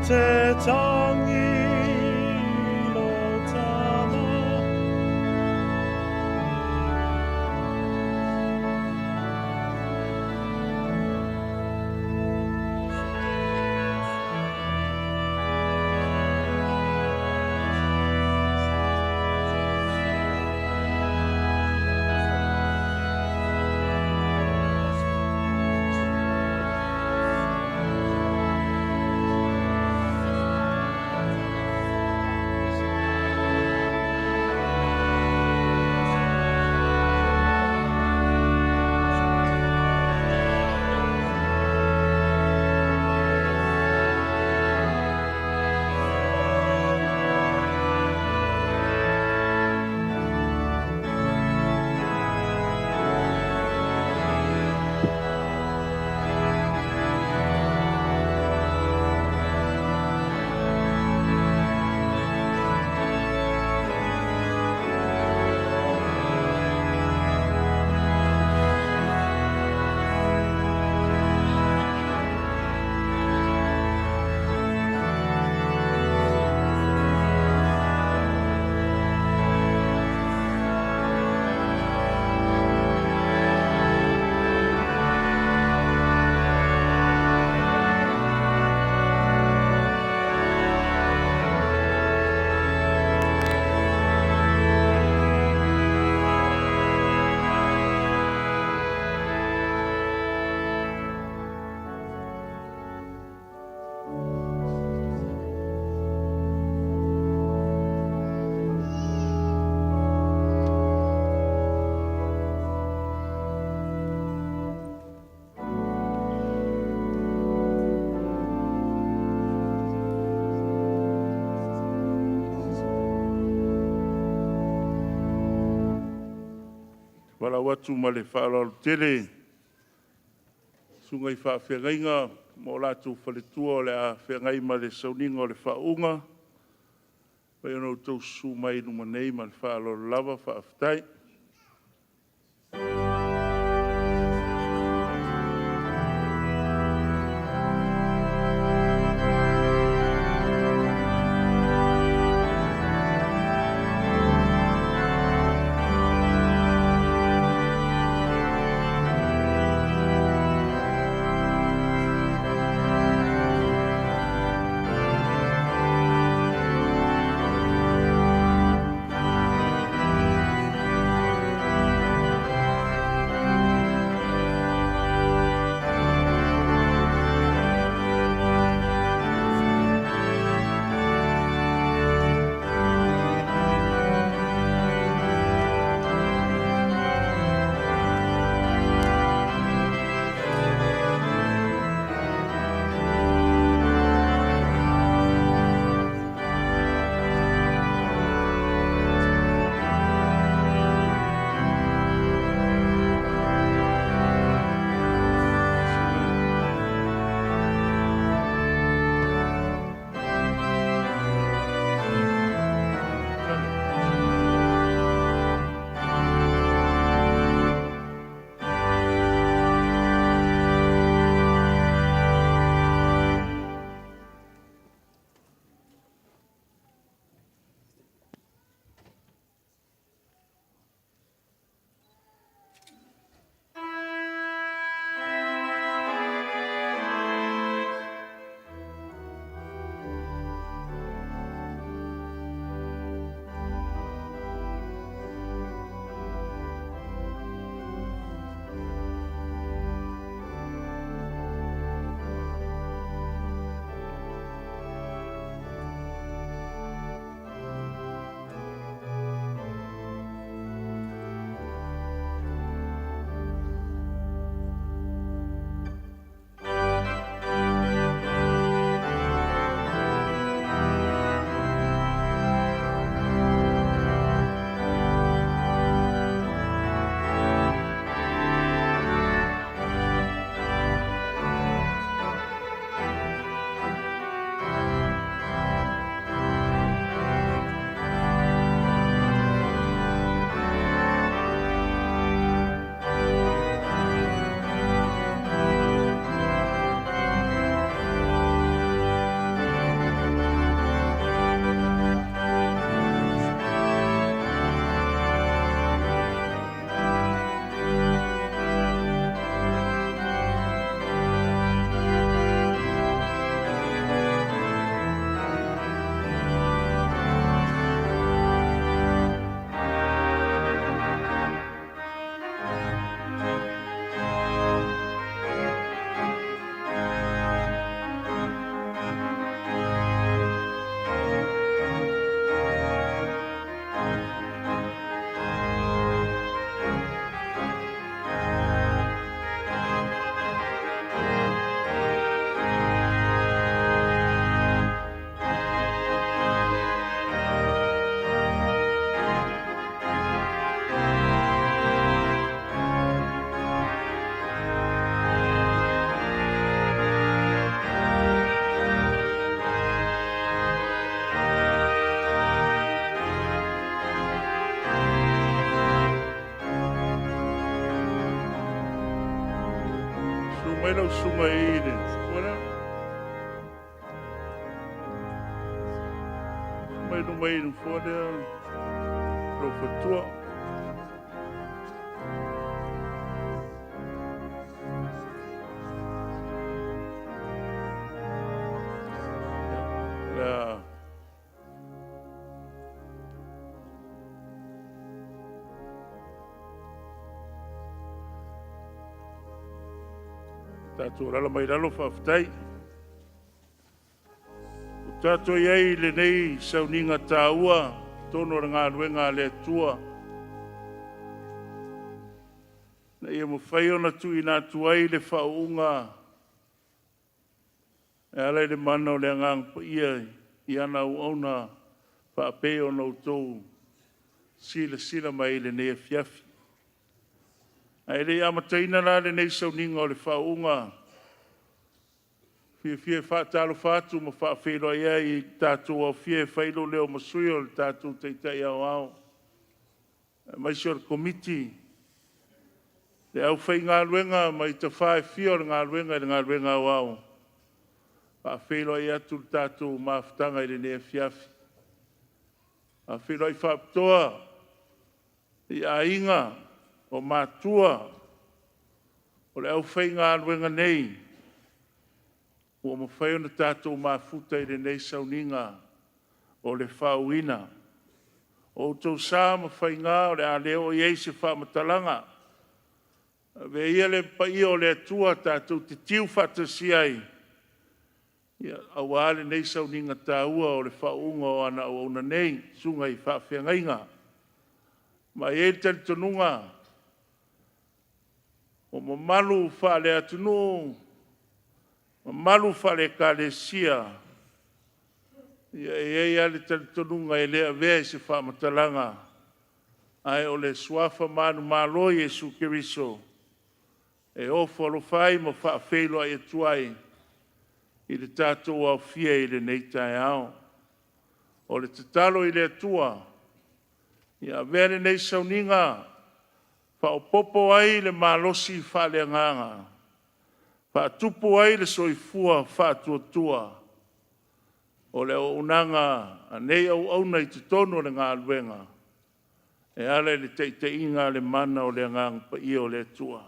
te tangi lo tama. Wala watu ma le whaarau tere. Sunga I whaawhengainga mo lātou whaletua o le a whengai ma le Sauniga o le Faauuga. Pai anō tau su mai numa nei ma le whaarau lava whaaftai. Sumai lau sunga ine. Ora. Sumai no mai no fode. Profatua. Tātou rala mai ralo whawhtai. Tātou iei le nei Sauniga Tāua, tono ra ngā ruenga le tua. Na ia mo whai ona tu i nā tuai le Faauuga. E alai le mana o le ngang pa ia i ana uauna whaape o nau tau sila mai le nei fiafi. Ai le amataina la le nei Sauniga o le Faauuga. Fie whaatalo whaatu ma whaawhelo ia i tātou au fie whailo leo masui o le tātou teitai au au. Mai sio le komiti. Le au whai ngā luenga mai ta whae fio le ngā luenga au au. Whaawhelo ia tu le tātou mawhtanga i le nea fiafi. Whaawhelo i whaaptoa i a inga o mātua o le au whai ngā luenga nei. Ua mawhai ona tātou mafuta i le nei Sauniga o le whauina. O tau sā mawhai ngā o le a leo i eise whaamatalanga. Ve ia le pai o le atua tātou te tiu whatasi ai. Au ale nei Sauniga Tāua o le whaunga o ana o una nei sunga i whaawhiangainga. Ma e tali tonunga o mamalu whaale atunu malu fale kalesia e ale tonunga e lea vea se whaamatalanga ai o le suafa manu malo Yesu Keriso e ofo alofai mo whaafelo ai tuai i le tātou au fia i le neitai au o le tatalo i le atua ia vea le nei Sauniga whaopopo ai le malosi fale nganga Whaatupu ai le soifua whaatuatua. O le o unanga a nei au auna i te tono le ngā luenga. E ale le teiteinga le mana o le ngang pa ia o le tua.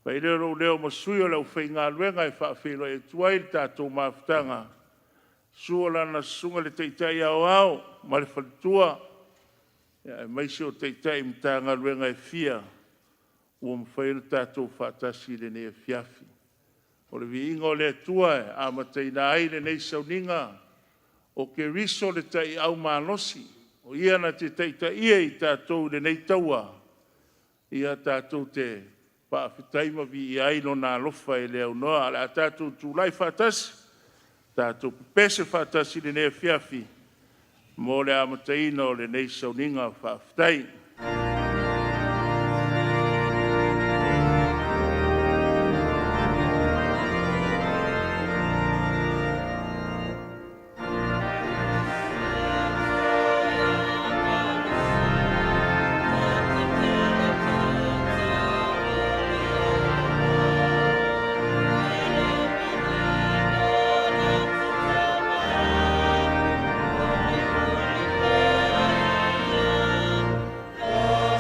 Pa i leo leo masui o le ufei ngā luenga e whaafelo e tuai le tātou mawhtanga. Sua lana sunga le teitei au au, ma le whalitua. E maisi o teitei mta ngā luenga e fia. Ua mwhai le tātou whaatasi le ne fiafi. O le viinga o le atua e amateina ai le nei Sauniga o ke riso le tai au manosi. O ia na te teita ia i tātou le nei taua. Ia tātou te paawhitaima vi i aino nā lofa e leo noa. Ale a tātou tūlai whatasi. Tātou pese whatasi le nei fiafi. Mo le amateina o le nei Sauniga whaafitai. Oh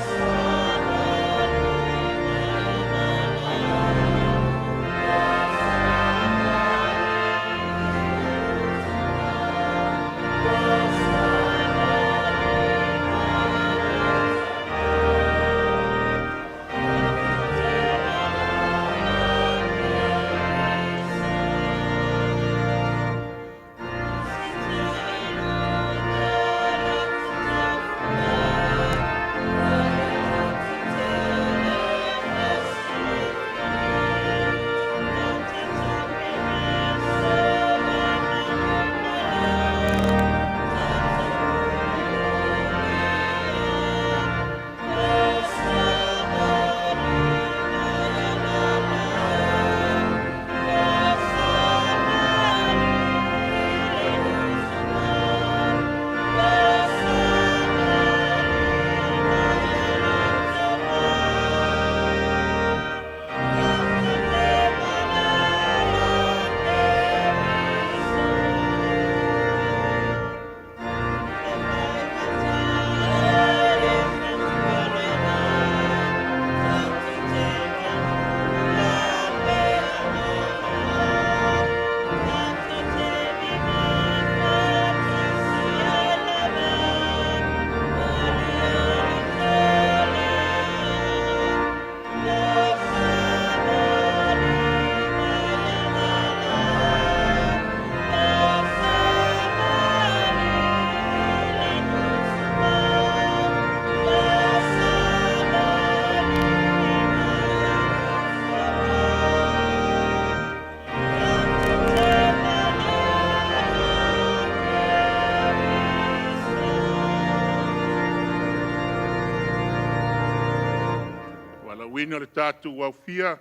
ina le tātou waufia,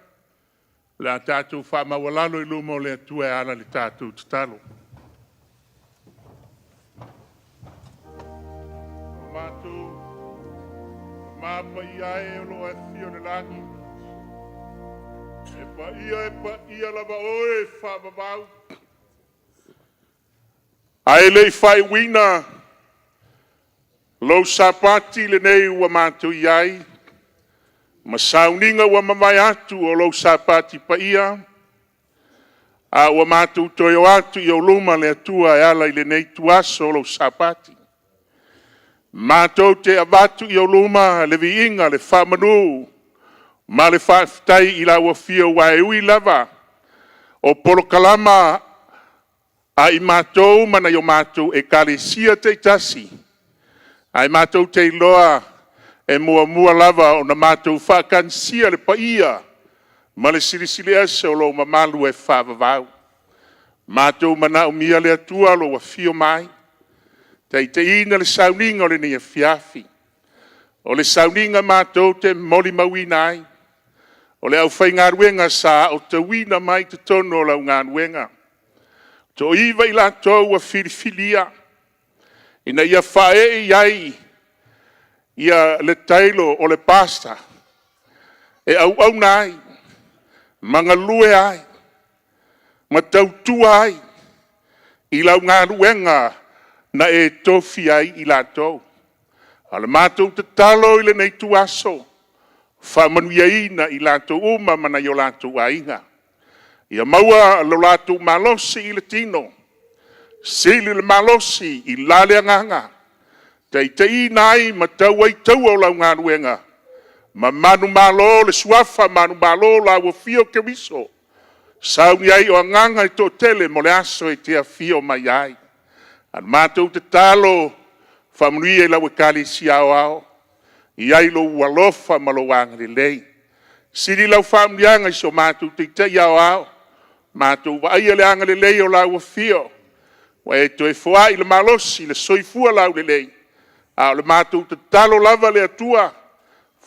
le tātou whamawalalo I lumo le atua e ala le tātou tatalo. Mātou, māpa ia e olo e fio le langi. E pa ia lava oe whamawau. Ai lei whai wina, lo sapati le nei ua mātou iai, ma Sauniga ua mamai atu o lo sapati pa ia, a ua mātou Toailoa I o luma le atua e ala I le nei tuaso o lo sapati. Mātou te avatu I o luma le viinga le whamanu, ma le whaafitai I la ua fia wa ui lava, o polokalama a I mātou mana I o mātou e kalesia te tasi. Ai mātou te loa e mua lava o na mātou whakansia le paia, ma le sirisili ase o lo mamalu e whavavau. Mātou mana o mia le atua lo wa fio mai, te ina le Sauniga o le nei fiafi. O le Sauniga mātou te moli mawina ai, o le au whai ngāruenga sa o te wina mai te tono o lau ngāruenga. To iwa I lātou wa filifilia, ina ia whae iai, ia le tailo o le pasta, e au nai, manga lue ai, ma tautua ai, I lau ngāruenga na e tofi ai I lātou. Ale mātou te talo I le nei tuaso, whamanuia ina I lātou uma mana I o lātou ainga. Ia maua lo lātou malosi I le tino, sili le malosi I lale anganga, te inai ma tau ai tau o lau ngāruenga, ma manu malo le suafa manu malo la ua fio ke wiso, sauni ai o anganga I tō tele mo le aso e te a fio mai ai. An mātou te talo, whamunui e lau e kali si ao ao, I ai lo ualofa ma lo wangare lei. Siri lau whamunianga I so mātou te te ao ao, mātou wa ai le angare lei o lau a fio, wa e to e foa I le malosi, le soifua lau le lei, a le mātou te talo lava le atua,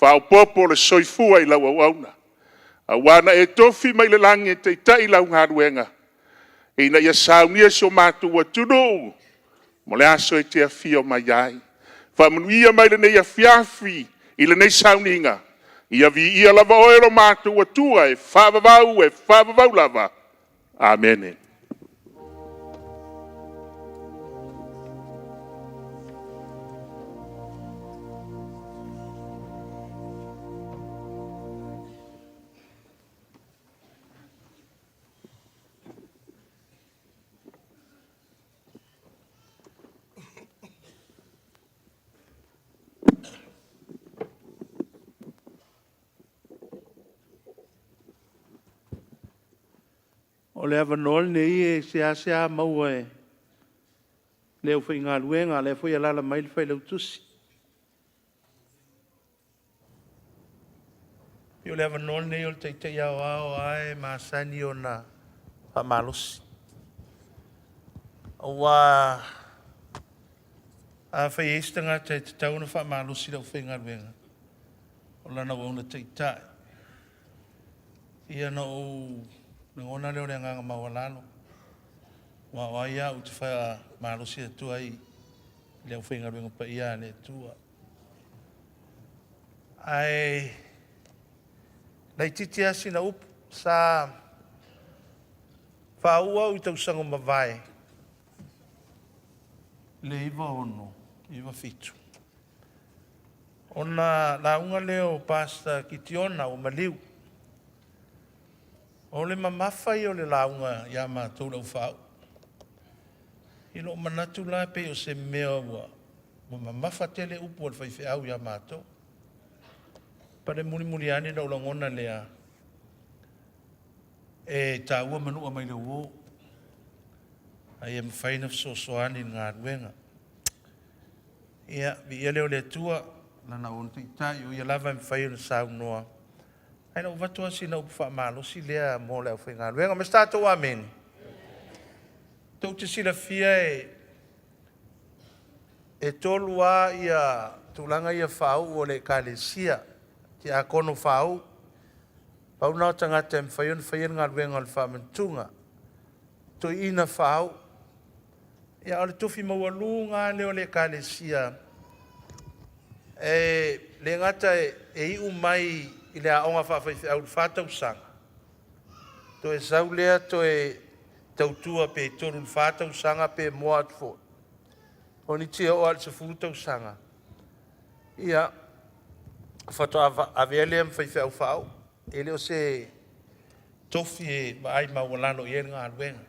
whao popo le soifua I lau au auna. A wana e tofi mai le langi e te tai lau ngāruenga, e na ia saunia so mātou wa tunu, mo le aso e te a fio mai ai. Whamanuia mai le nei a fiafi, I le nei Sauniga, ia vi ia lava oero mātou wa tua e whavavau lava. Amen. O le avanol nei e sea maua e leo whai ngā luenga, le whai alala mai le whai lau tusi. Pio le avanol nei o le teitei au ao ai maasani o na whamalosi. Awa a whai eistanga te tau na whamalosi lau whai ngā luenga. O lana wauna teitai. Ia na o ngona leo le nganga mawalalo. Wa waia u te whaia malosi e tua I leo whenga ruenga pa ia le tua. Ai nei titi asi na upu sa Faauuga u tau sango mawai. Le iwa ono, iwa fitu. Ona launga leo pasta kitiona o maliu. O le mamafa I o le launga ia mātou lau whau. I lo manatu la pe o se mea ua. Mo mamafa tele upu o le whaiwheau ia mātou. Pare muri ane lau langona lea. E Taueu manua mai le uo. Ai e mwhaina fsosoani ngā ruenga. Ia, vi ia leo le tua. Nana o ntitai o ia lava mwhaina saunoa. Ai na watu asi na upa malosi lea mo leo whainga ruenga. Mas tātou amen. Tau te sila fia e tolua ia tūlanga ia whau o le kālesia. Te akono whau Pauna tangata mwhaion ngā ruenga le whamantunga. To ina whao. Ia ole tuwhi mawalu ngā leo le kālesia. Le ngata e iu mai i le aonga whawhaiwhi au whātau sanga. To e saulea to e tautua pe toru whātau sanga pe moa atfo. O ni tia o al se fūtau sanga. Ia, whato avele am whaiwhi au whao. E leo se tofi e ai mawalano i ngā ruenga.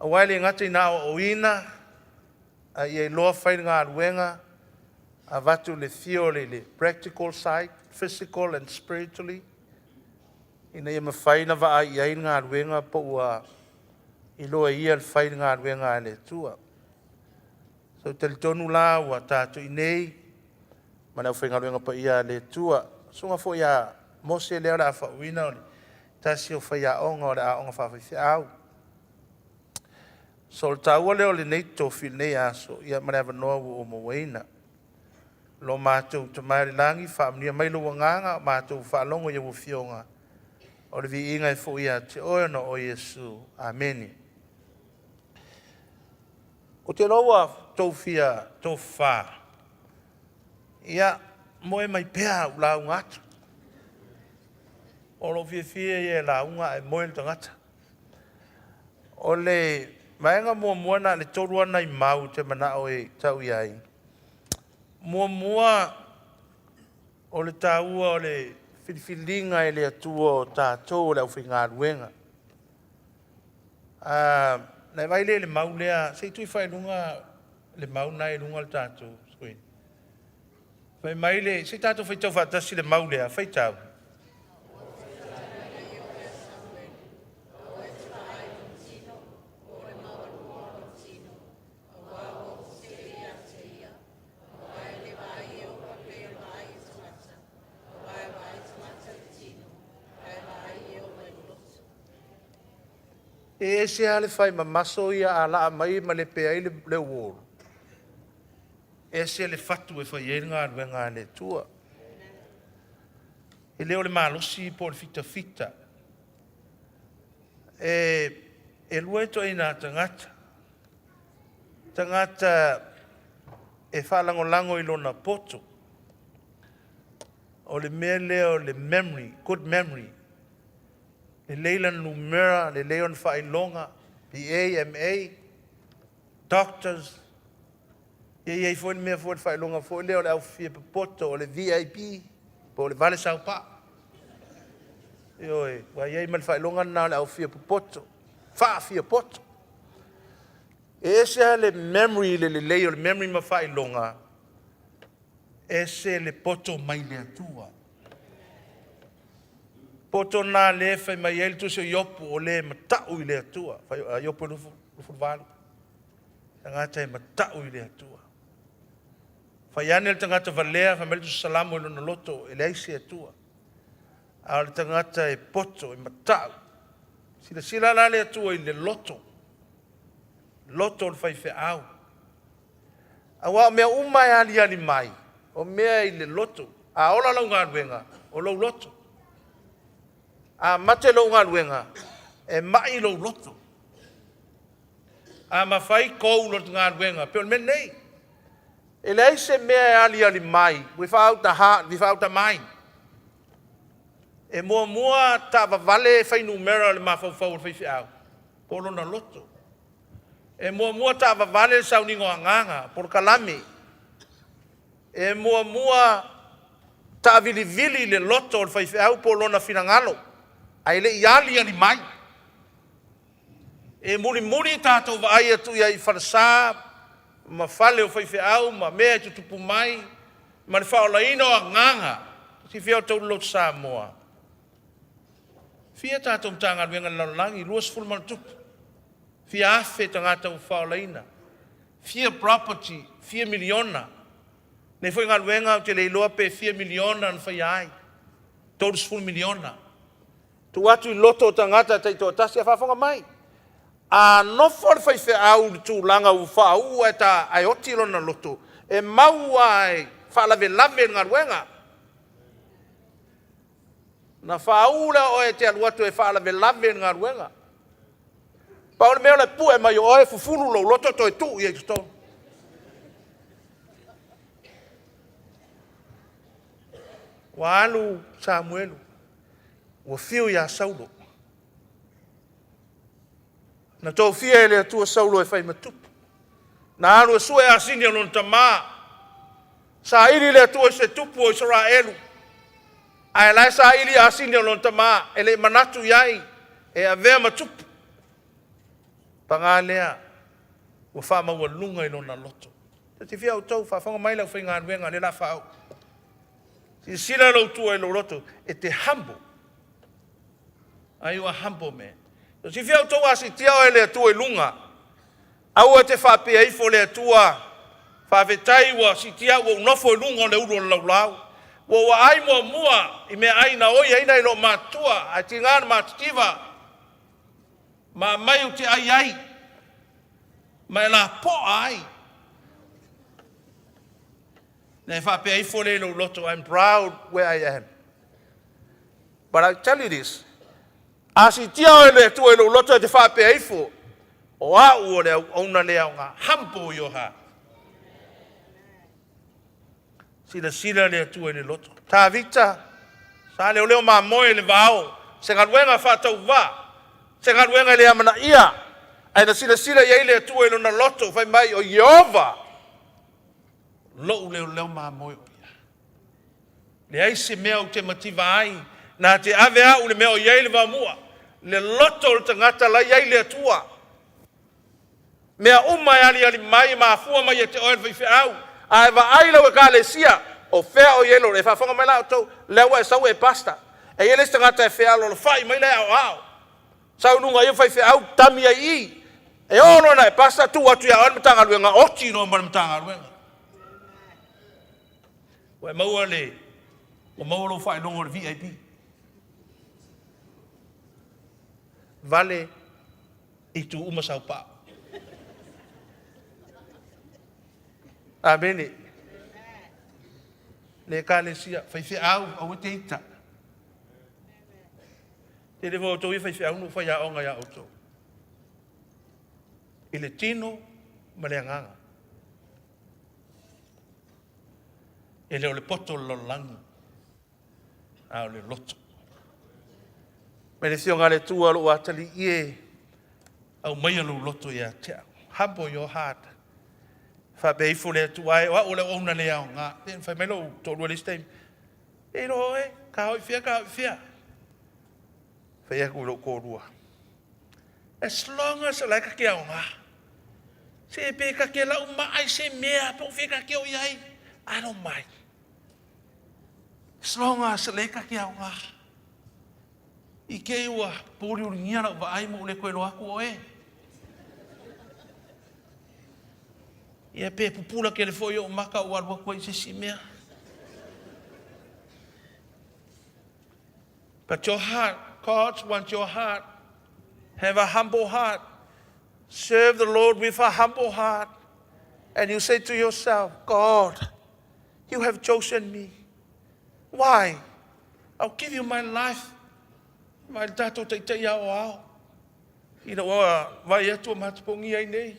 A waile ngata i nā o ina, a i e loa whai ngā ruenga, a watu le fio le practical side, physical and spiritually. Ina ia mawhai na wa ai ai ngā ruenga po ua i loa ia le whai ngā ruenga le tua. So tali tonu la ua tātu i nei, mana u whai ngā ruenga pa ia le tua. Sunga fo ia Mose leo la whauina o le tasi o whai a onga o le a onga whawhai au. Saletaulua leo le nei tofi nei aso, ia mana wanoa o mawaina. Lo mātou te maere langi, whaamnia mailo wanganga, mātou whaalongo ia wafionga. O le vi inga e fo ia te oeno o Yesu. Ameni. O te loa tofia tofa. Ia moe mai pēa u lau ngata. O lo fia ia lau ngā e moe le tangata. O le maenga mua na le torua nei mau te mana o e tau iai. Mua o le taua o le whiliwhilinga e le atua o tātou o le au whinga ruenga. Nei vai le mau lea, sei tui whai lunga le mau nai lunga le tātou. Vai mai le, sei tātou whai tau whatasi le mau lea, whai tau. E se ale fai mamaso ia ala mai ma le pea ile le wall. E se le fatu e fai ngā ruenga le tua. E leo le malosi po le fita. E lueto e nā tangata. Tangata e whalangolango i lona poto. O le mea leo le memory, good memory. Le Leilan Numera, le Leon Failonga, the AMA, doctors. Ye foi me foi Failonga foi leo le au fia poto le VIP, po le Vale Sao Pa. Yo wa ye mal Failonga na le au fia poto. Fa fia poto. Ese le memory le leo le memory ma Failonga. Ese le poto mai le tua. Poto nā le whai mai ele tu se iopo o le matau i le atua. Whai iopo lufu vali. Tangata e matau i le atua. Whai ane le tangata valea, whai mele tu salamu i lona loto e le aisi atua. A le tangata e poto e matau. Sila la le atua i le loto. Loto le whai whi au. A wā mea umai ali mai. O mea i le loto. A ola lau ngā ruenga. O lau loto. A mate lo ngā ruenga, e mai lo loto. A mawhai kou lo ngā ruenga, peo men nei. E lei se mea ali mai, without the heart, without the mind. E mua ta vale whai numera le mawhau whai whiau, polo na loto. E mua ta vale Sauniga o nganga, por kalame. E mua ta vili le loto o whai whiau, polo na finangalo. Ai le iali ali mai. E muri tātou wa ai atu ia i whanasā, ma whale o whaiwhiau, ma mea tutupu mai, ma le whaolaina o a nganga, si whiau tau lo sā moa. Fia tātou mtanga ruenga lalangi, luas fulman tupu. Fia afe tangata o whaolaina. Fia property, 4 miliona. Nei foi ngā ruenga o te leiloa pe 4 miliona na whai ai. Todos 4 miliona. Tuautu i loto o tangata te to tasi a whafonga mai. A nofo le whai au le tūlanga u Faauuga e ta ai oti lona loto. E mau ai whalave ngā ruenga. Na whaula o e te aluatu e whaala me lave ngā ruenga. Paone mea le pu e mai o e fufuru lo loto to e tu i e tonu. Wa alu Samuelu. Wa fiu ya Saulo. Na tau fia e le atua Saulo e whai matupu. Na alu e sue a sini alon tamaa. Sa iri le atua se tupu o Israelu. Ai lai sa iri a sini alon tamaa. E le manatu iai. E a vea matupu. Pangalea. Wa wha maua lunga ilo na loto. Te fia o tau whawhanga mai lau whainga anuenga le la whao. Si sila lau tua ilo loto. E te humble. Are you a humble man? So si fia o tau asi tia o le atua ilunga. Au e te whapea ifo le atua. Whawhetai wa si tia wa unofo ilunga o le uro lau lau. Wa ai mua mua i mea aina oi aina ilo matua. A ti ngana mativa. Ma mai o te ai ai. Ma e la po ai. Na whapea ifo le ilo loto. I'm proud where I am. But I tell you this. Asi tia o le tu e lo loto te whapea ifo. O a ua le auna lea o ngā hampo i o ha. Sila le tu e le loto. Tā vita. Sa leo leo mā moe le vāo. Se ngaruenga whātau wā. Se ngaruenga le amana ia. Aina sila iei le tu e lo na loto. Whai mai o Yehova. Lo leo mā moe o ia. Le aise mea o te mativa ai. Nā te ave au le mea o iei le vāmua. Le loto o tangata la iei le atua. Mea umai ali mai maafua mai e te oel whaiwhi au. A eva ailau e ka le sia. O whea o ielo le whawhanga mai lao tau. Lewa e sau e pasta. E iele tangata e whea lo whai mai le au au. Sau nunga i whaiwhi au tami ai i. E ono na e pasta tu atu ya oel matanga luenga. Oti no mana matanga luenga. Wa e maua le. O maua lo whai longo le VIP. Vale i tu umasau pā. Amene. Le ka le sia, whaiwhi au te ita. Te lewa o tau i whaiwhi au no whai a onga ia o tau. I le tino ma le anganga. E leo le poto lo langi. Au le loto. Me le fionga le tua lo atali ie. Au mai alu loto ia tea. Humble your heart. Fa beifo le tuai wa ole ona le au nga. Ten fa melo to lo le stem. E no e ka o fia. Fa ia ku lo ko rua. As long as like ka au nga. Se pe ka ke la uma ai se mea po fia ka ke o iai. I don't mind. As long as like ka au nga. I ke ua puri uringia na wa ai mo le koe lo aku o e. Ia pe pupula ke le foi o Maka o arwa koe se simea. But your heart, God wants your heart. Have a humble heart. Serve the Lord with a humble heart. And you say to yourself, God, you have chosen me. Why? I'll give you my life. My tato te te iau au. Ina oa, vai atu o matapongi ai nei.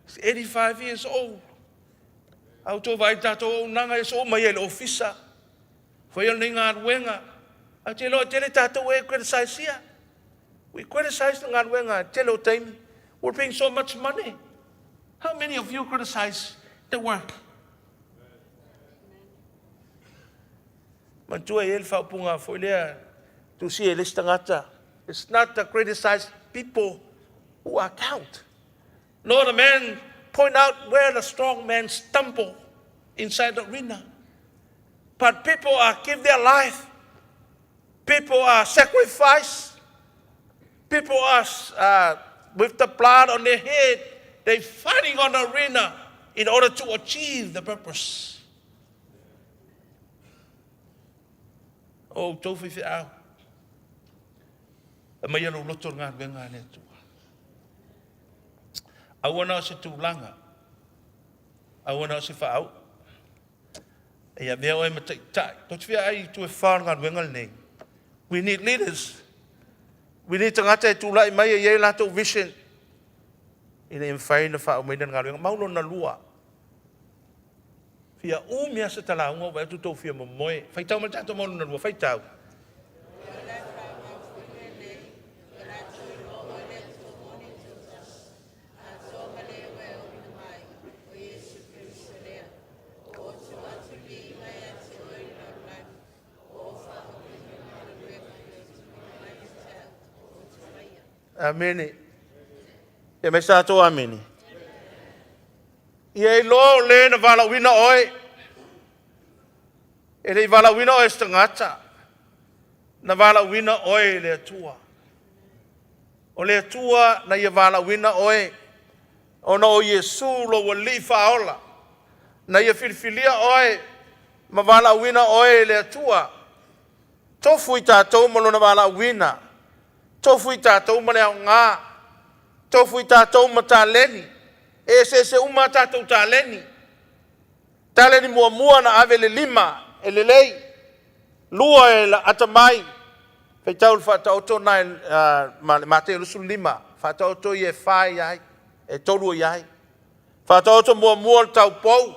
He's 85 years old. Au tō vai tato o nanga e so mai e le ofisa. Whai al nei ngā ruenga. A te loa tele tato e criticize here. We criticize ngā ruenga. Tele o taimi. We're paying so much money. How many of you criticize the work? Mantua e el whaupunga fo lea. To see a list tangata. It's not to criticize people who are count. Nor the man point out where the strong man stumble inside the arena. But people are give their life. People are sacrificed. People are with the blood on their head. They're fighting on the arena in order to achieve the purpose. Oh, tofi fi au. A mai alo loto ngā venga ne tua. Awana o se tūlanga. Awana o se whaau. E a mea o e matai tai. Tō te whia ai tu e whāra ngā venga nei. We need leaders. We need tangata e tūlai mai e lato vision. Ina e mwhai na wha o meina ngā ruenga. Maulo na lua. Fia umia sa talaunga wa e tutou fia momoe. Whaitau ma tato maulo na lua. Whaitau. Amene. E me sa to amene. Ie lo le na vala wina oe. E le vala wina oe stangata. Na vala wina oe le atua. O le atua na ia vala wina oe. O na o Yesu lo wali faola. Na ia filfilia oe. Ma vala wina oe le atua. Tofu i tātou malo na vala wina. Tofu i tātou ma leo ngā. Tofu i tātou ma tāleni. E se uma tātou tāleni. Tāleni mua na ave le lima. E le lei. Lua e la atamai. Fai tau le whataoto nai ma te lusu lima. Whataoto i e whai iai. E tolu iai. Whataoto mua le tau pou.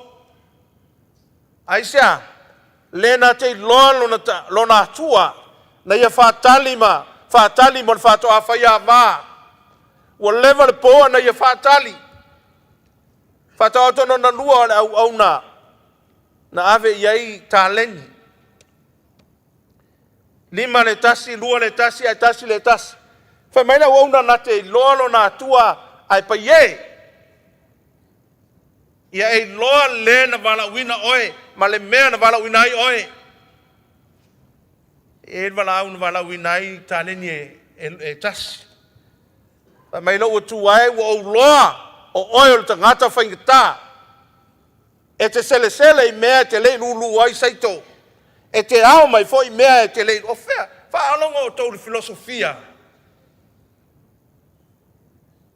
Aisea. Lena te lona atua. Na ia whatali ma. Whatali mo le whatoa whaia wā. Ua lewa le poa na ia whatali. Whataoto na lua le au na. Na ave iai tāleni. Lima le tasi, lua le tasi, ai tasi le tasi. Whai maina au na na te loalo na atua ai pa ie. Ia e loa le na wala wina oe. Ma le mea na wala wina ai oe. E wala au na wala winai tāleni e tasi. Mai lo tu ai o loa o oil tangata whaingata. E te sele i mea te lei lulu ai saito. E te ao mai fo i mea te lei. O whea, whaalonga o tau le filosofia.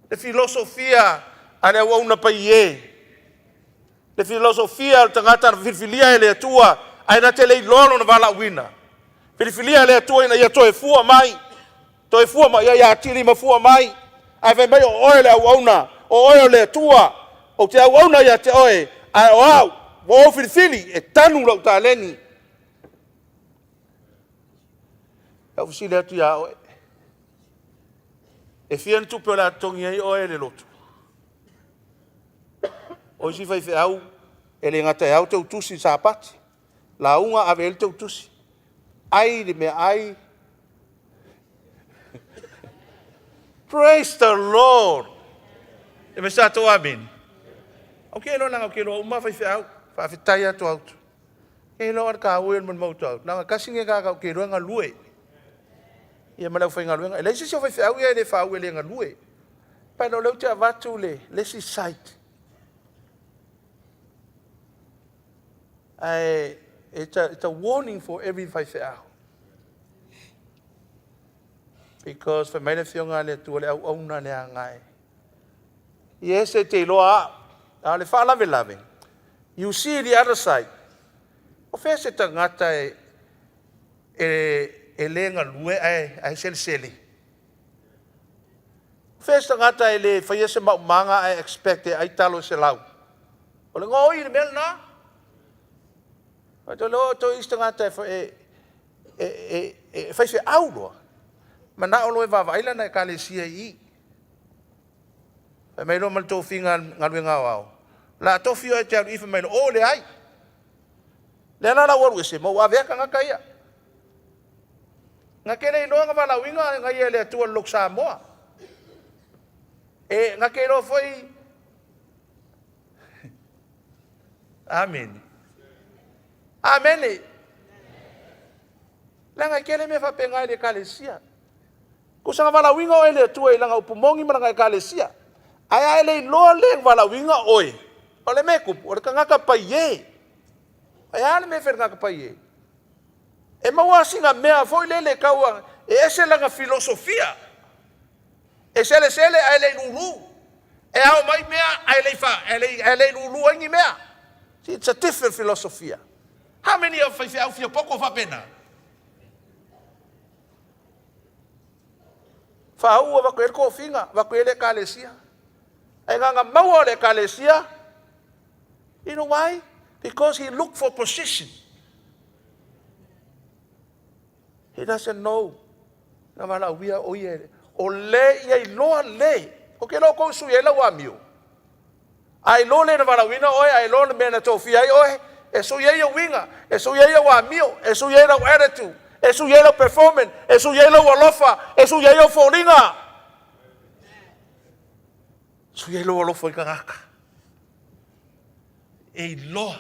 Le filosofia ane au na pai e. Le filosofia o tangata na filfilia e le atua. Aina te lei lolo na wala wina. Filifilia le atua ina ia toe fua mai. Toe fua mai, ia tiri ma fua mai. Ai vai mai o oe le au auna. O oe le atua. O te au auna ia te oe. Ai o au. O filifili e tanu lau ta leni. Au fisi le atu ia oe. E fian tupe o le atongi ai oe le lotu. O isi fai fe au. E le ngata e au te utusi sa pati. La unga ave el te utusi. Ai le mea ai. Praise the Lord. E me sa to amen. O ke no nanga o ke no uma fai au. Fa fitai atu autu. E no ar ka uen man mautu au. Nanga kasinge ka o ke roanga lue. Ia mana fai nga luenga. E leisi se fai au ia le fa au le nga lue. Pa no leu te avatu le. Lesi site. It's a warning for every whaifeau. Because for many whionga le tua le au auna le angai. Yes, e te loa a le wha You see the other side. O whea se tangata e lenga lue ai sele. O whea se tangata e le whaia se maumanga ai expect ai talo se lau. O le ngoi le mel na. O te loa to istangata e whaise au loa. Ma na o loe wawaila na e kalesia i. Mai lo mal tofi ngalwe ngawao. La tofi o e te aru ifa mai lo o le ai. Le ana la waru ese mo waweka ngaka ia. Ngakele ino nga wala winga nga ia le atua lok Samoa. E ngakelo foi. Amen. Amen. La ngakele me fa penga le kalesia. Kusanga wala winga o ele atua ilanga upumongi mana kalesia. Ai le lo le wala winga oi. Ole meku, ole kangaka pa ye. Ai ana me fer ngaka pa ye. E maua singa mea foi le kaua e ese langa filosofia. E sele ai le lulu. E au mai mea ai le fa, ai le lulu ngi mea. It's a different philosophy. How many of you feel poco fa pena? Faauuga va koe ko finga, va koe le kalesia. Ai nganga maua le kalesia. You know why? Because he looked for position. He doesn't know. Na mala uia oie. O le ia iloa le. O ke lo ko su ia wa miu. Ai lo le na mala wina oe, ai lo le mena tofia oe. E su ia winga, e su ia wa miu, e su ia attitude, e su ia performance, e su ia walofa, e su ia folinga. Su ia walofa ikangaka. E iloa.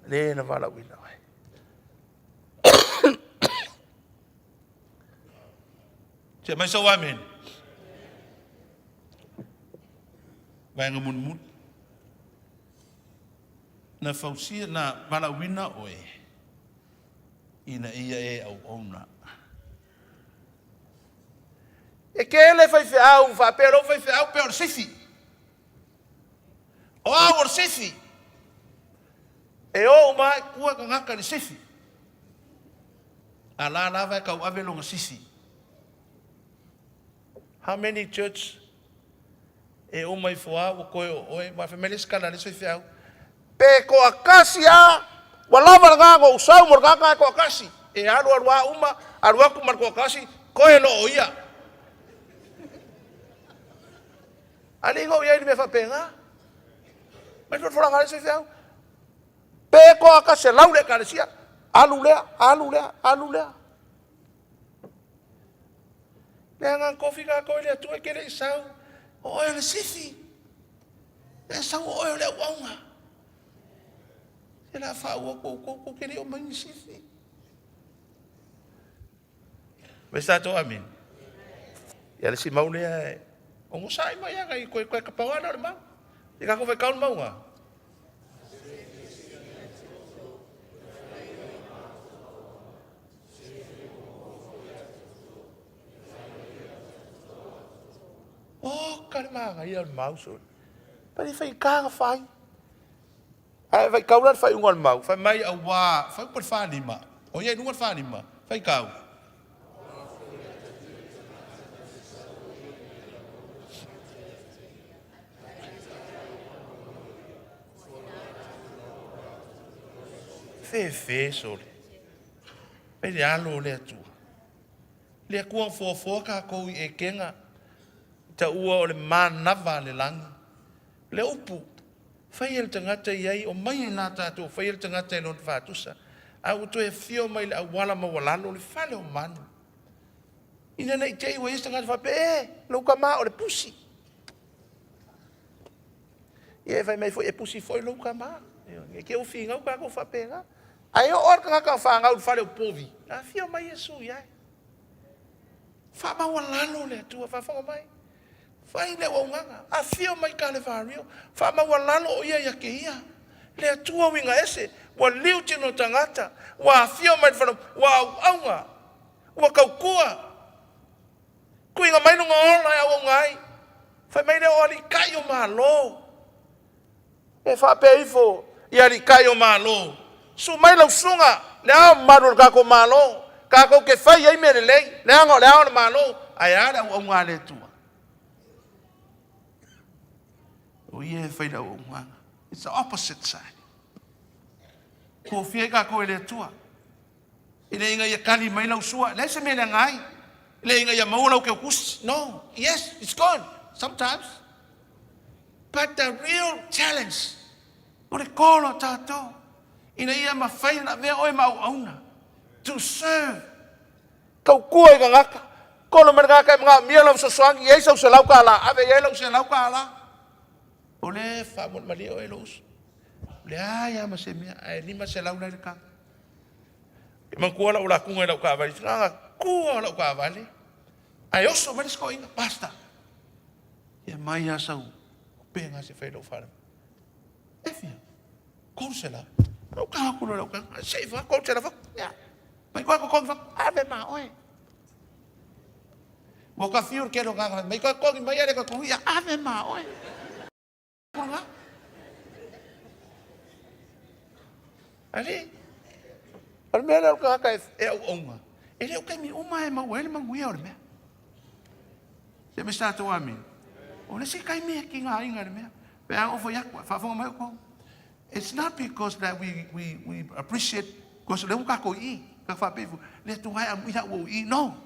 Le na mala wina oe. Tia mai sa amen. Vai ngamun. Na fausia na malawina oe. Ina ia e au ona. E kele fai feau, fa pero fai feau pe orsifi. O a orsifi. E o mai kua ngaka ni sifi. Ala la vai kau ave longa sifi. How many church e o mai foa o koe oe ma family skala ni sifi au. Pe ko akasia wala marga go usau marga ko akasi e alu uma alu ku mar ko akasi ko e lo oia ali go ia ni me fa penga mas por fora ngale se fiau pe ko akase laule kalesia alu lea nanga kofi ka ko le tu e kele sau o e le sifi e sau o e le wanga ela Faauuga ko kere o mai sifi. Mas tá to amen. Ela se maule é o musai mai aga i koe ka pawana le mau. E ka ko vai kaun mau nga. Oh, kalma ia mau so. Pari fai ka fai. Ai vai kau lan fai ungal mau, fai mai au wa, fai por fa lima. O ia ungal fa lima, fai kau. Fe sole. Pe le alo le tu. Le kuang fo ka ko e kenga. Ta ua o le manava le lang. Le upu. Fai el tangata iai o mai na tātou, fai el tangata e non whātusa. Au to e fio mai le awala mawalalo le whale o manu. Ina nei tei wa esta ngata whape, lauka maa o le pusi. Ie fai mai foi e pusi foi lauka maa. E ke o fi ngau kako whape nga. Ai o orka ngaka whangau le whale o povi. A fio mai e su iai. Wha mawalalo le atua, whafonga mai. Fai le wanganga, a fio mai ka le vario, fa ma walalo o ia ke ia. Le atua winga ese, wa liu tino tangata, wa fio mai fa wa aunga, wa kaukua. Kuinga mai no ngona ya wangai. Fai mai le o ali kai o malo. E fa pe ifo, ia li kai o malo. Su mai lo sunga, le a maru ka ko malo, ka ko ke fai ai mere lei, le a malo, ai ala o ngale tu. It's the opposite side. Ko fie ka ko le tua. Ile inga ya kali mai lau sua. Le se me le ngai. Ile inga ya mau lau ke kus. No. Yes, it's gone. Sometimes. But the real challenge. O le kolo tato. Ina ia ma fai na vea oe mau auna. To serve. Kau kua ika ngaka. Kono merga kai mga mia lau soswangi. Ia isa usa lau ka ala. Ave ia lau usa lau ka ala. Ole fa mo mali o elos. Le ya ma se mia ai ni ma se la una ka. Ke man kuala ola kunga la ka vale. Nga ku la ka vale. Ai oso ma sko inga basta. Ya mai ya sau. Penga se fe lo fara. Efia. Konsela. Lo ka ku lo ka. Se fa konsela fa. Ya. Mai ko fa. Ave ma oi. Mo ka fiur ke lo ka. Mai ko mai ya ko ya ave ma oi. Ali, al mele o kaka e o onga. E leo kai mi uma e mau ele manguia ore mea. Se me sa to ami. O le se kai mi ki nga inga mea. Pe ang ofo yakwa fa fonga mai ko. It's not because that we appreciate because le ka ko I ka fa pefu. Le tu hai am ina wo I no.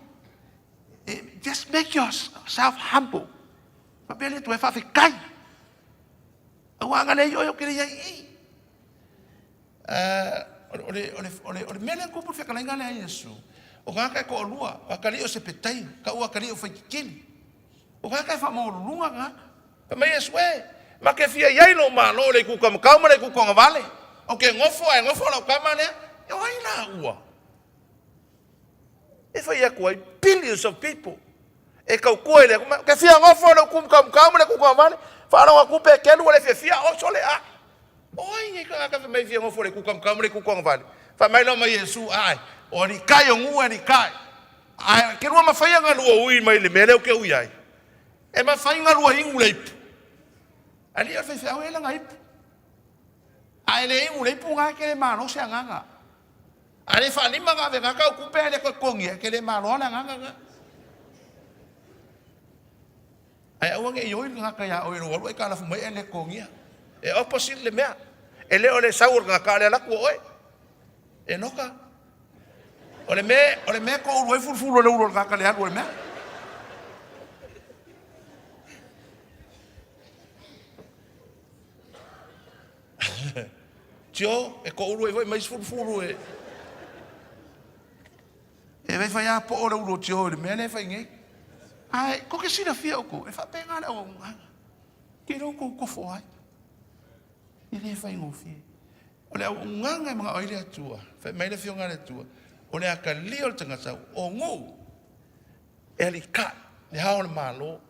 Just make yourself humble. Pa pele tu e fa fe kai. Awanga le yo kire ya I. Ole mele ko por fe kala ngale a Yesu. O ka ko lua, akali o se petai, ka o akali o fa kikini. O ka fa mo lunga ka. Pa me Yesu e, ma ke fia yai lo ma lo le ku kam ka ma le ku ko vale. O ke ngofo lo ka ma le, e ai la ua. E fa ya ko billions of people. E ka ko ele ke fia ngofo lo ku kam ka ma le ku ko vale. Fa lo ku pe ke lu le fia o sole a. Oi, ni ka ka me fia ngofo le ku kam ka ma le ku ko vale. Fa mai lo ma Yesu ai. O ni kai o ngua ni kai. Ai ke rua mawhaia ngā lua ui mai le mele o ke ui ai. E mawhai ngā lua ingu leipu. Ali o whai whiau e la ngaipu. Ai le ingu leipu ngā ke le māno se a nganga. Ai le whanima ngā ve ngā kau kupe le koe kongi ke le māno ala nganga ngā. Ai au ange i oi ngā kai a oi roa e ka lafu mai e le kongi. E opposite le mea. E le o le saur ngā ka le laku oi. Enoka. Ole me ko uroi fulu le uro ka le alo me. Tio e ko uroi mai fulu e. E vai fai po ora uro tio le me le fai ngai. Ai ko ke sina fia ko e fa penga le o nga. Ke ro ko fo ai. E le fai ngofi. Ole o nga mga oile atua. Fa mai le fio nga le tua. O le aka leo tanga sau, o ngu, e li ka, le hao le malo,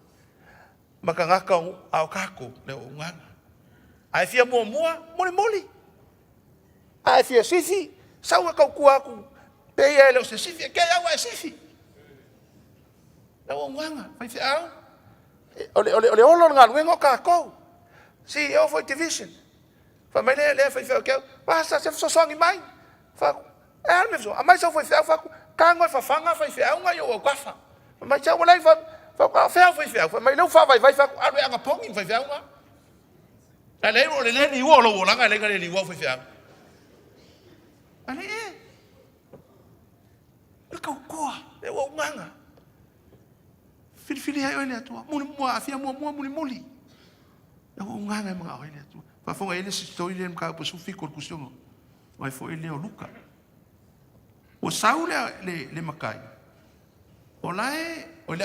maka ngaka au kako, le o nganga. Ai fia mua, moli. Ai fia sifi, sau e kau kuaku, pe ia leo se sifi, ke au e sifi. Le o nganga, fai fia au. Ole olo ngā luengo kako, CEO for division. Fa mai le fai fia keu, basta se sosongi mai, fa e alme so amai so foi fea fa kango fa fanga fa fea nga yo o kwafa mai cha wala fa fea foi fea mai lo fa vai fa alu anga pongi fa fea nga ale o le ni wo lo la nga le nga le wo foi fea ale e ka ko e wo nganga fili ai ole tua mo afia mo muli e wo nganga mga ole tua fa fonga ele se stoi le mka po su fico kusiongo vai foi ele o luka. O sau le makai. O lai, o le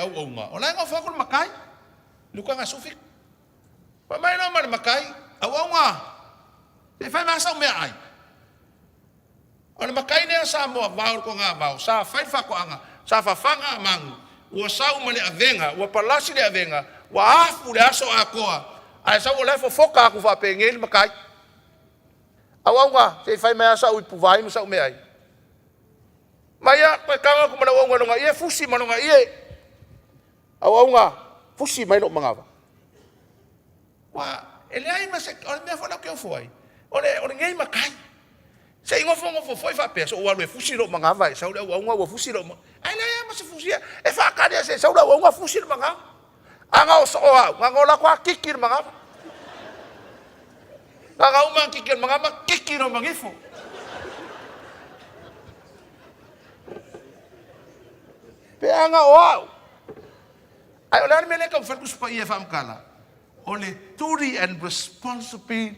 au nga. O lai ngā whakul makai. Luka ngā sufik. Pa mai no mara makai. Au nga. Te whai masa o mea ai. O le makai nea sa moa vaur ko ngā vau. Sa whai whako anga. Sa whawhanga mangu. Ua sau ma le avenga. Ua palasi le avenga. Ua afu le aso a koa. Ai sau o lai fofoka aku whape ngeli makai. Au nga. Te whai mea sa ui puwai musa o mea ai. Maya koe kanga ko mana wonga longa ie fusi manonga ie. Au nga fusi mai no mangava. Wa ele ai ma se o me fona ke foi. O ngai makai. Se ngofo foi fa peso o alu fusi no mangava sa o nga o fusi no. Ai na ma se fusi e fa ka se sa o nga fusi no mangava. Anga o so nga ngola kwa kikir mangava. Nga uma kikir mangava kikir no mangifo. Pe anga o ai o lani mele ka fokus pa ia fam kala o le duty and responsibility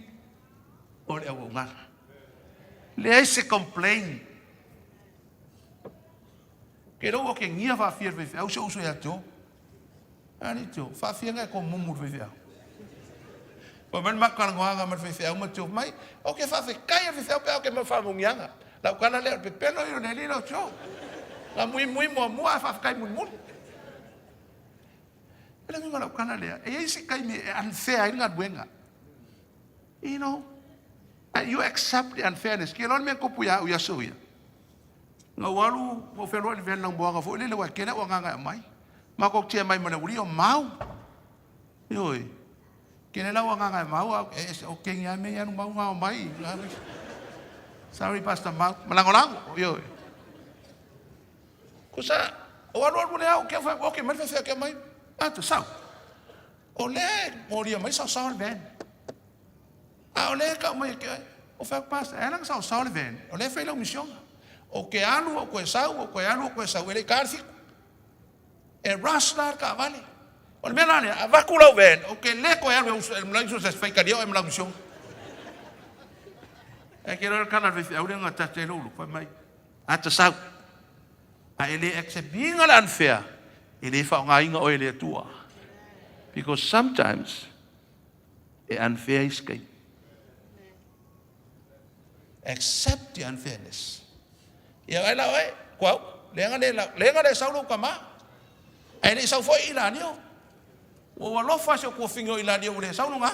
o le au ngana le ai se complain ke ro ke ngia fa fier ve au se uso ya to ani to fa fier nga ko mumu ve ve o men makar nganga ma ve au ma to mai o ke fa fe kai ve au pe o ke ma fa mungianga la kana le pe pelo yo ne li lo cho la muy mo fa kai mun. Ele ngala kana le. E isi kai me unfair inga duenga. You know, you accept the unfairness. Ke lon me ko puya u ya soya. Nga walu mo fero le ven lang boanga fo le wa kele wa nga mai. Ma ko tia mai mana uri o mau. Yoi. Kene la wa nga mau o kenga me ya no mau nga mai. Sorry pastor mau. Malangolang. Yoi. Kusa, o alu le au ke fa o ke mai fa ke mai. Atu sau. O le moria mai sau le ven. A o le ka mai ke o fa pas, ela sau le ven. O le fa la mission. O ke alu o ko sau, o ko alu o ko sau ele karfi. E raslar ka vale. O me la ne va kula ven, o ke le ko alu o me la se fa ka dio e me la mission. E ke ro kana ve au le ngata te lu fa mai. Atu sau. A ele accept being unfair. Ele fa nga inga o ele tua. Because sometimes the unfair is good. Accept the unfairness. Ya ai la oi, kwau, lenga le saulu kama. Ai le sau foi ilanio. O lo fa se ko fingo ilanio le saulu nga.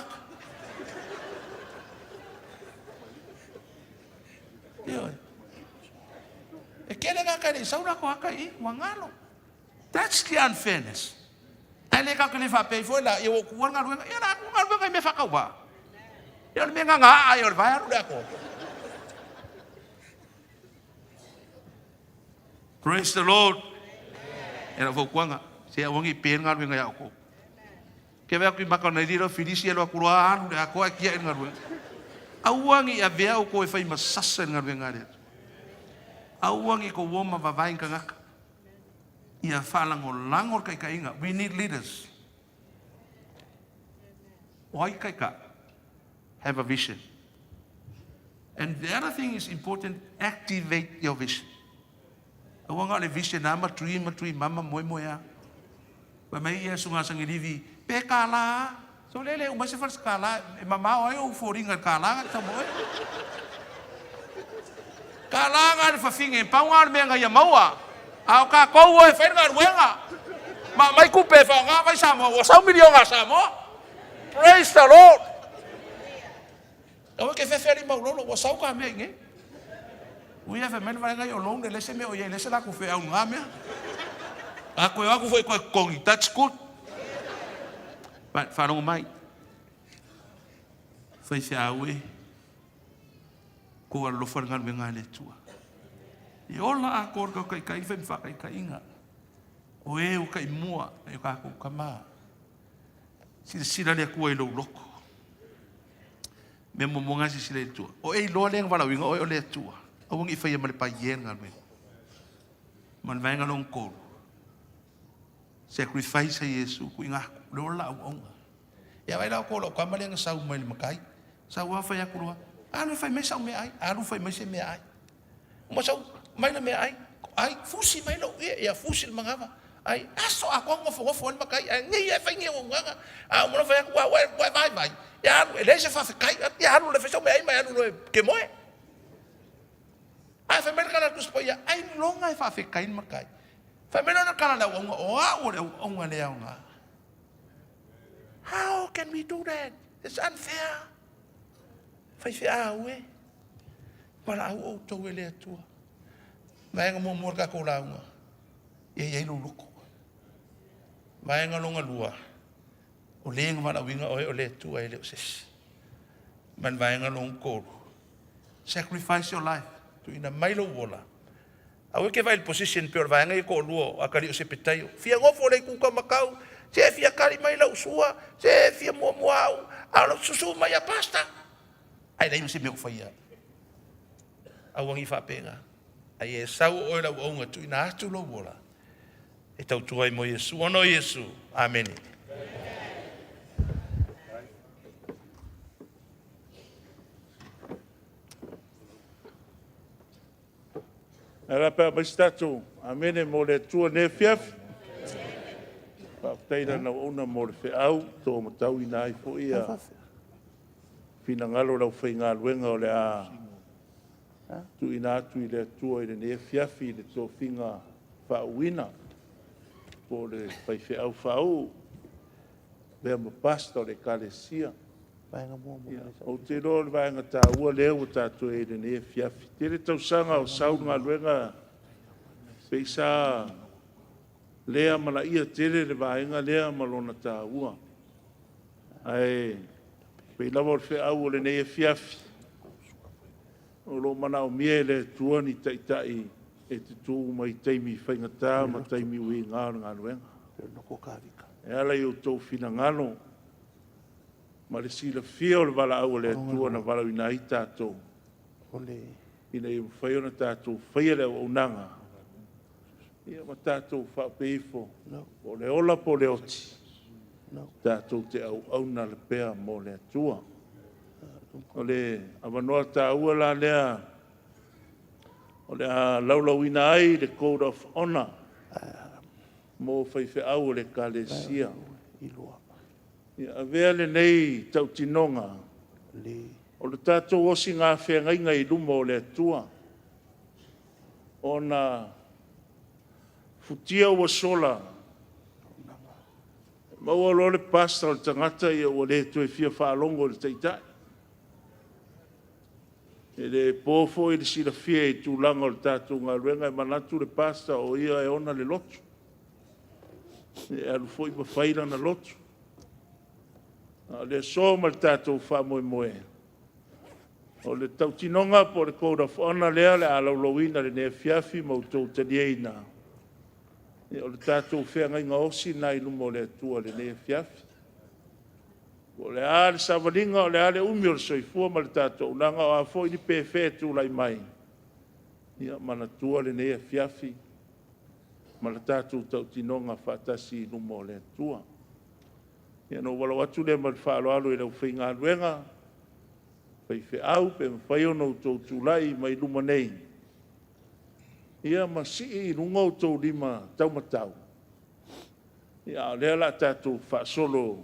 Yo. E kele nga ka le saulu ko akai wangalo. That's the unfairness. Ele ka kele fa pe foi la eu ku nga ruenga ya na ku nga ruenga me fa ka wa. Ya me nga ai o vai ru ko. Praise the Lord. Era fo kuanga se wangi pe nga ruenga ya ko. Ke va ku Maka na diro Filisi lo ku ra ru ko ki nga ruenga. Awangi ya vea ko e fai masasa nga ruenga le. Awangi ko woma va vai nga ngaka. Ia falango langor kai kainga. We need leaders. Why kaika? Have a vision. And the other thing is important, activate your vision. Awanga le vision nama tui mama moya. Ba mai ia sunga sangilivi pe kala. So lele uma se faz kala, mama oi o foringa kala ta moi. Kala ga fa finge paunga me nga ia maua. Au ka ko e fa nga ruenga. Ma mai ku pe fa nga vai samo, o sa milio nga samo. Praise the Lord. O ke fe feri mo lo o sa ka me nge. We have a man vai nga yo long de lese me o ye lese la ku fe au nga me. A ko aku foi ko kongi, that's good. But fa no mai. Foi se awe. Ko lo fa nga nga le tua. I ola a kor ka kai fen fa kai inga. O e o kai mua e ka ko kama. Sila le ku e lo loko. Me mo monga si sile tua. O e lo le ngala winga o le tua. O ngi fa yema le pa yen ngal me. Man venga long ko. Sacrifice Yesu ku inga lo la o. Ya vai la ko lo kama le sa mai le makai. Sa wa fa ya ku ro. Alu fa me sa me ai, alu fa me se me ai. Mo sa mai na me ai fusi mai lo ya fusi mangava ai aso ako ngofo makai ngi e fa ngi nganga a mo fa wa vai ya le se fa kai ya no le fa so me ai mai no ke moe a fa mer kana kus poia ai longa e fa kai makai fa me no kana la o le nga. How can we do that? It's unfair. Fa we para o to le tua. Mai nga mo ka ko launga. Ye lo loko. Mai nga longa lua. O le nga mana winga o le tu ai le ses. Man vai nga long ko. Sacrifice your life to ina mai lo wola. Awe ke vai position per vai nga ko luo akali o se petaio. Fia ngo fo le ku ka makau. Se fia kali mai la usua, se fia mo au. Alo susu mai a pasta. Ai dai se me ko faia. Awangi fa pega. Ai e sau o la onga tu ina atu lo bola. E tau tuai mo Yesu. Ono Yesu. Amen. Era pa bastatu. Amen mo le tua ne fiaf. Pa taina na ona mo le feau to mo tau ina i fo ia. Fina ngalo la feinga luenga o le a tu ina tu i le tua i le ne fiafi le to finga fauina po le fai feau fau le mo pasta le kalesia o te lo le vai ngata ua le o tatu i le ne fiafi te le tau sanga o saunga luenga peisa lea mana ia tele le vaenga lea malona ta ua ai pe lava fe au le ne fiafi o lo mana o miele tuani tai tai e te tū mai taimi whaingata, ma taimi ui ngāo ngā ruenga. E ala i o tau whina ngano, ma le sila fia o le wala au le atua na wala ina i tātou. Ina i mwhai ona tātou whaia le o unanga. Ia ma tātou whapeifo, o le ola po le oti. Tātou te au na le pea mo le atua. O le awanoa tāua la lea, o le a laulauina ai le Code of Honor, mo whaiwhe au le kālesia. Ia avea le nei tau tinonga, o le tātou osi ngā whengainga i lumo o le atua. O na futia ua sola, maua lo le pasta o le tangata ia ua le tue fia whaalongo le taitai. E le pōfo i le sila fia i tūlanga o le tātou ngā ruenga e manatu le pasta o ia e ona le lotu. E alu fo i mawhaira na lotu. Le soma le tātou whamoe moe. O le tautinonga po le Code of Honor lea le alaulawina le nea fiafi mautou tanieina. O le tātou whenga inga osi nai lumo le atua le nea fiafi. O le a le savalinga o le a le umi o le soifua ma le tātou unanga o a fo i ni pewhe tu lai mai. Ia manatua le nea fiafi ma le tātou tautinonga whatasi lumo le atua. Ia no wala watu le ma le whaaloalo i lau whainga luenga. Whaiwhe au pe mwhai ono tau tūlai mai luma nei. Ia ma si i runga o tau lima tau matau. Ia lea la tātou whaasolo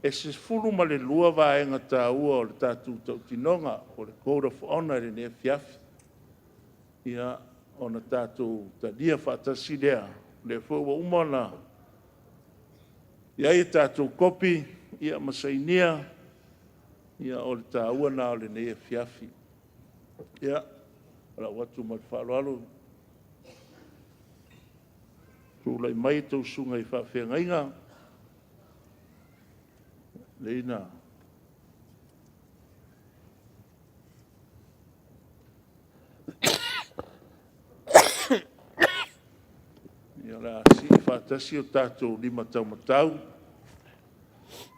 e se fulu ma le lua vaenga tāua o le tātou tautinonga o le Code of Honor le nea fiafi. Ia o na tātou talia whatasi lea le fua umana. Ia i tātou kopi, ia masainia, ia o le tāua na o le nea fiafi. Ia, ala watu mai whaaloalo. Tūlai mai tau sunga i whawhengainga. Leina. Ia la si whatasi o tātou lima tau matau.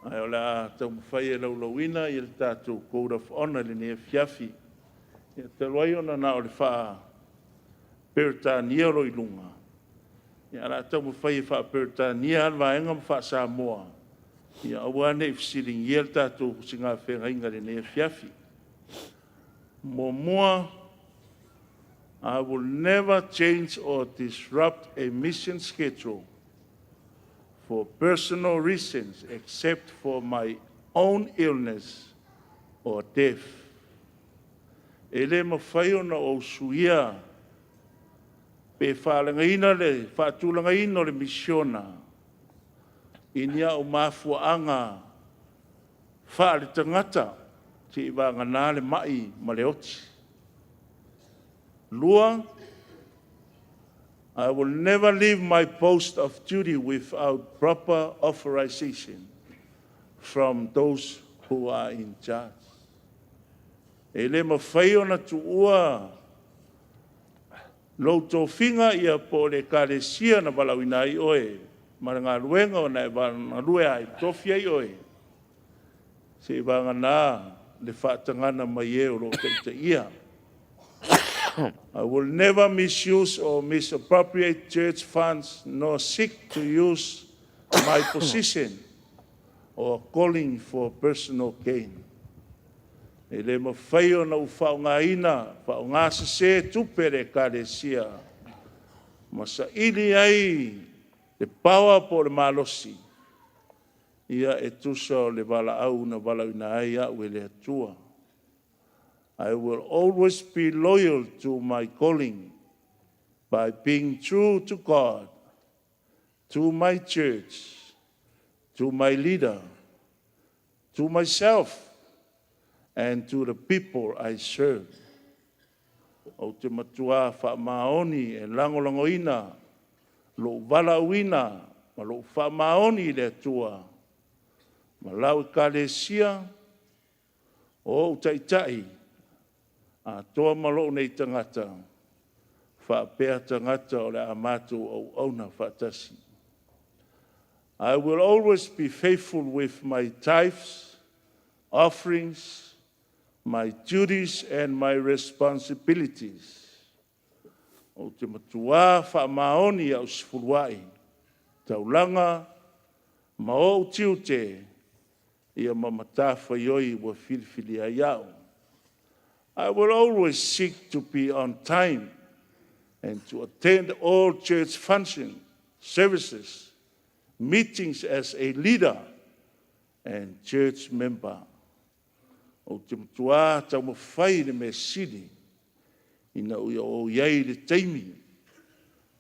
Ai o la tau mwhai e laulauina i le tātou Code of Honor le nea fiafi. Ia te roi ona na o le wha peritania ro i lunga. Ia la tau mwhai e wha peritania alwa enga mwha Samoa. Ia awane i fisiring i le tātou singa whenga inga le nea fiafi. Mo mua, I will never change or disrupt a mission schedule for personal reasons except for my own illness or death. E le mawhai ona o suia pe whalangaina le whaatulangaina o le misiona inia o mafuaanga whaale tangata te iwa ngana le mai ma le oti. Lua, I will never leave my post of duty without proper authorization from those who are in charge. E le mawhai ona tuua louto finga ia po le kālesia na balawina i oe. Ma ngā ruenga o nei wāna rue ai tofi ai oe. Se i wānga nā le whaatangana mai e o lo teita ia. I will never misuse or misappropriate church funds nor seek to use my position or calling for personal gain. E le mawhai o na whaunga ina, whaunga se tupere kālesia. Masa ili ai le paua po le malosi. Ia e tusa o le wala au na wala ina ai a ue le atua. I will always be loyal to my calling by being true to God, to my church, to my leader, to myself, and to the people I serve. O te matua whaamaoni e langolangoina, lo walauina, ma lo whaamaoni le atua, ma lau kālesia, o taitai, a toa malo nei tangata, whaapea tangata o le amatu o auna whaatasi. I will always be faithful with my tithes, offerings, my duties and my responsibilities. O te matua whaamaoni au sifuluai, taulanga, mao tiu te, ia mamata whaioi wa filifili ai au. I will always seek to be on time and to attend all church functions, services, meetings as a leader and church member. O te matua tau mawhai le me siri, ina uia o iai le teimi,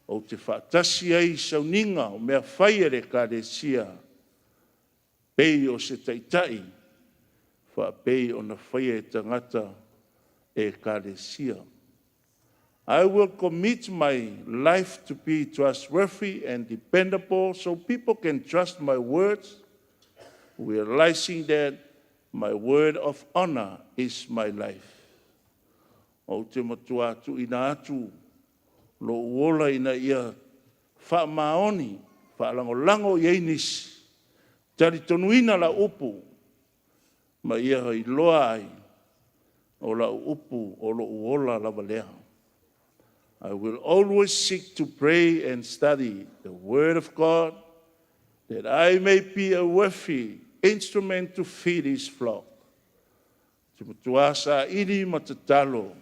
o te whaatasi ai Sauniga o mea whai ere ka le sia, pei o se taitai, wha pei o na whai e tangata e ka le sia. I will commit my life to be trustworthy and dependable so people can trust my words, realizing that my word of honor is my life. O te matua atu ina atu, lo uola ina ia wha maoni, wha lango iei nisi, tari tonuina la upu, ma ia hoi loa ai, o la upu o lo uola lava lea. I will always seek to pray and study the word of God, that I may be a worthy instrument to feed his flock. Te matua sa iri matatalo,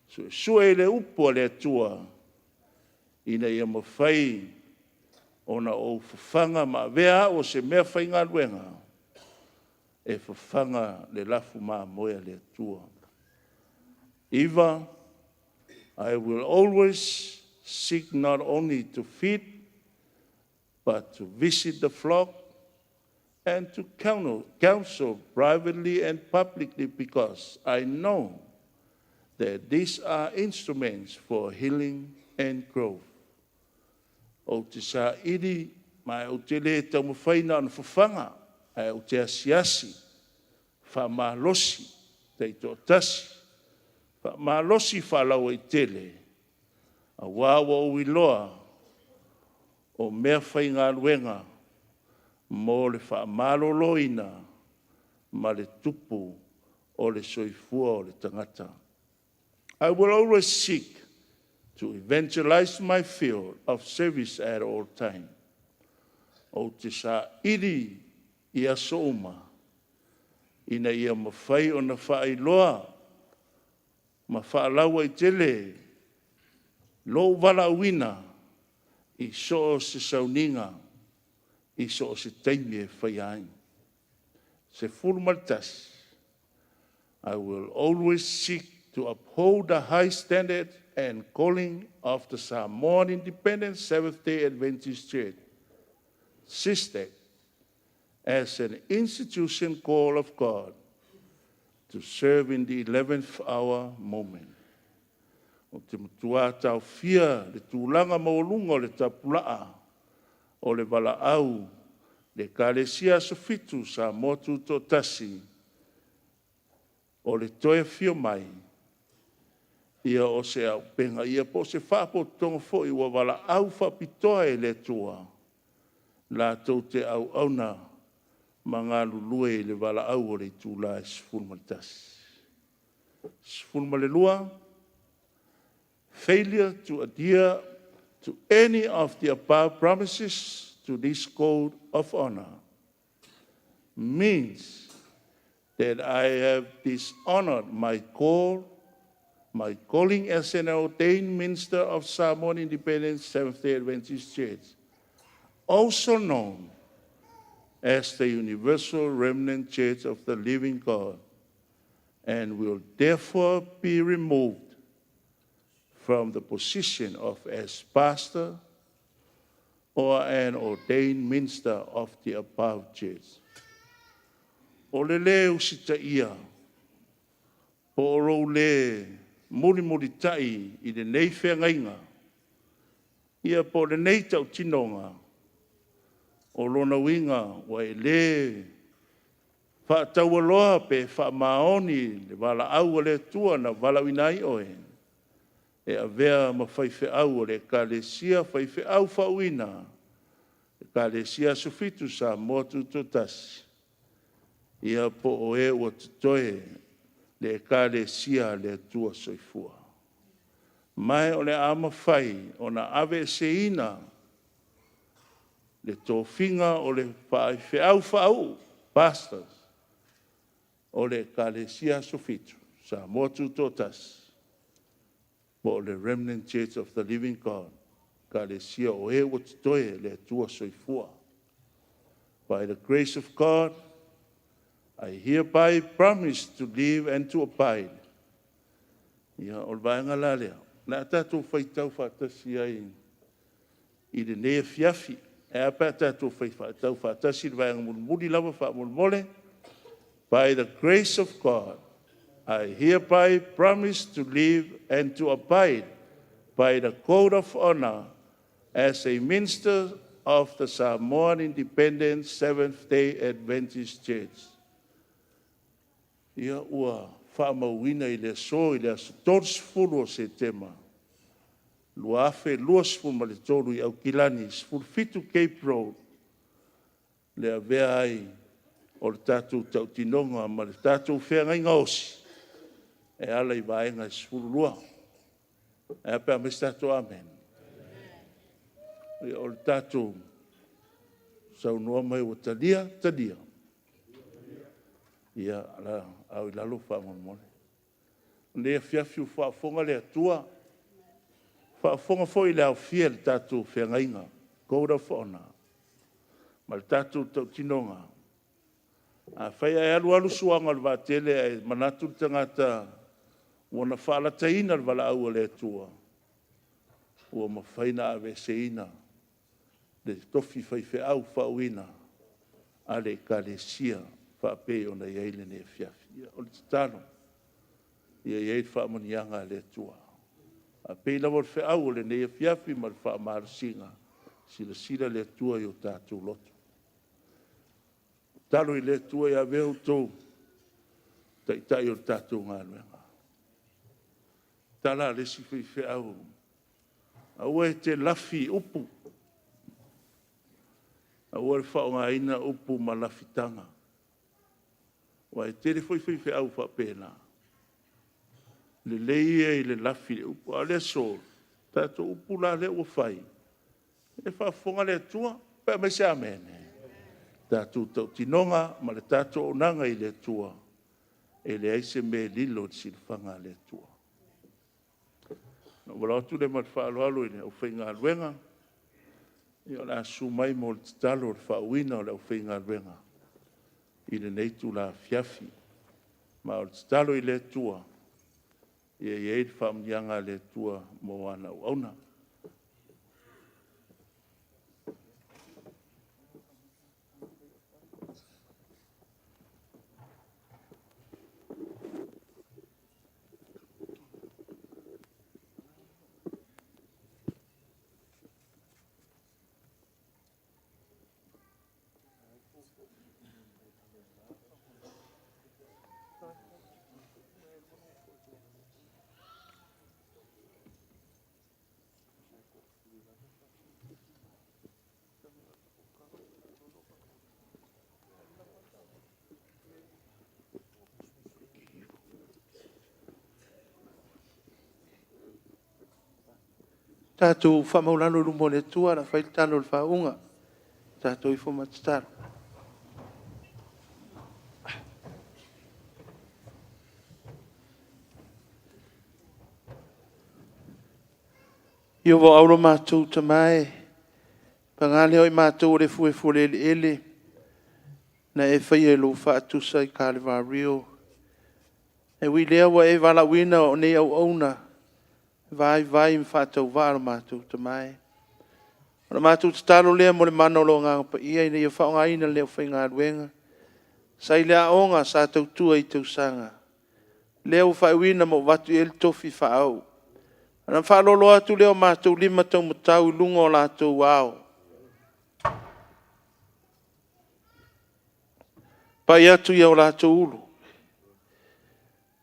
sue le upo le atua, ina ia mawhai, ona o fafanga ma vea o se mea whainga luenga, e fafanga le lafu maa moia le atua. Eva, I will always seek not only to feed, but to visit the flock and to counsel privately and publicly, because I know that these are instruments for healing and growth. O te sa iri, mai o te le tau mawhaina ana whawhanga, ai o te asiasi, whamalosi, te ito tasi, whamalosi whalau i tele, a wawa o iloa, o mea whainga luenga, mo le whamaloloina, ma le tupu, o le soifua o le tangata. I will always seek to evangelize my field of service at all times. O te sa iri ia souma, ina ia mawhai o na whaailoa, ma whaalaua i tele, lo wala wina, i so se Sauniga, i so se taimi e whai ai. Se fulmaltas, I will always seek to uphold the high standard and calling of the Samoan Independent Seventh-day Adventist Church, SISDAC, as an institution call of God to serve in the 11th hour moment. O te matua tau fia, le tūlanga maulunga o le tapulaa, o le wala au, le kālesia sofitu sa motu to tasi, o le toe fio mai, ia o se au penga, ia po se whapo tonga fo i wa wala au whapitoa e le tua, la tau te au auna, mga lulue le wala au o le tūla e sifulmatas. Sifulmalelua, failure to adhere to any of the above promises to this code of honor means that I have dishonored my calling as an ordained minister of Samoan Independent Seventh-day Adventist Church, also known as the Universal Remnant Church of the Living God, and will therefore be removed from the position of as pastor or an ordained minister of the above church. O le leo sita ia, po oro le muri tai i le nei whengainga, ia po le nei tau tinonga, o lona winga wa e le whaataualoa pe whaamaoni le wala au le tua na wala winai oe, e avea ma faifeau o le ekalesia faifeau fauina. Ekalesia sufitu sa motu totasi. Ia po o e o tutoe le ekalesia le tua soifua. Mai o le ama fai o na ave seina le tofinga o le faifeau fau pastors o le ekalesia sufitu sa motu totasi. Po le remnant church of the living God. Ekalesia o e o tutoe le tua soifua. By the grace of God, I hereby promise to live and to abide. Ia o vaenga la lea. Na tātou whaitau whātasi ai i le nea fiafi. E apa tātou whaitau whātasi le vaenga mulmuli lava whaamulmole. By the grace of God, I hereby promise to live and to abide by the code of honor as a minister of the Samoan Independent Seventh-day Adventist Church. Ia ua whaamauina i le so i le asotolsfulu o se tema. Lua afe luasfulu ma le tolu i au kilani, sfulfitu Cape Road. Le avea ai o le tātou tautinonga ma le tātou whenga inga osi. E ala i vaenga sfululua. E apea me tātou amen. O le tātou saunua mai o talia. Ia ala au i lalo whaamamone. Lea fiafiu whaafonga le atua. Whaafonga fo i le au fia le tātou whengainga. Code of honor. Ma le tātou tautinonga. A whai ai alu suanga le vātele ai manatu tangata wana whaalataina le wala au le atua. Ua mawhaina ave seina. Le tofi whaife au whauina. Ale kalesia. Whape o na iaile ne fiafi. O le titano. Ia iei whaamanianga le tua. A pei lawa le whiau o le ne fiafi ma le whaamarasinga. Sila le tua i o tātou loto. Talo i le tua i a veo tō. Tai o tātou ngā luenga. Tala le si whiau. A ue te lafi upu. A ue le whao ngā ina upu ma lafitanga. Wa e tere foi au fa pena. Le leie i le lafi le upu a le sol. Tato upu la le ua fai. E fa fonga le tua, pe me se amene. Tato tau tinonga, ma le tato onanga i le tua. E le aise me lilo di silfanga le tua. Na wala atu le mat fa alo i le au whainga aluenga. I o la sumai mo le talo le whauina o le au whainga aluenga. I le neitu la fiafi, ma o talo i le tua, i e eid whamnianga le tua mo ana uauna. Tātou whamaulano lumo le tua na whaitano le Faauuga. Tātou I whamatitaro. Io vo auro mātou tamae. Pangale oi mātou le fuefu le ele. Na e whai e lo whaatusa I Kālewa Rio. E wi lea wa e wala wina o ne au auna. Vai whātau wāra mātou tamae. Ora mātou tatalo lea mo le manolo ngā pa ia ina ia whaonga ina leo whai ngā ruenga. Sai lea onga sa tau tua I tau sanga. Leo whai wina mo watu el tofi whaau. Ana whalolo atu leo mātou lima tau matau lungo lātou wāo. Pai atu iau lātou ulu.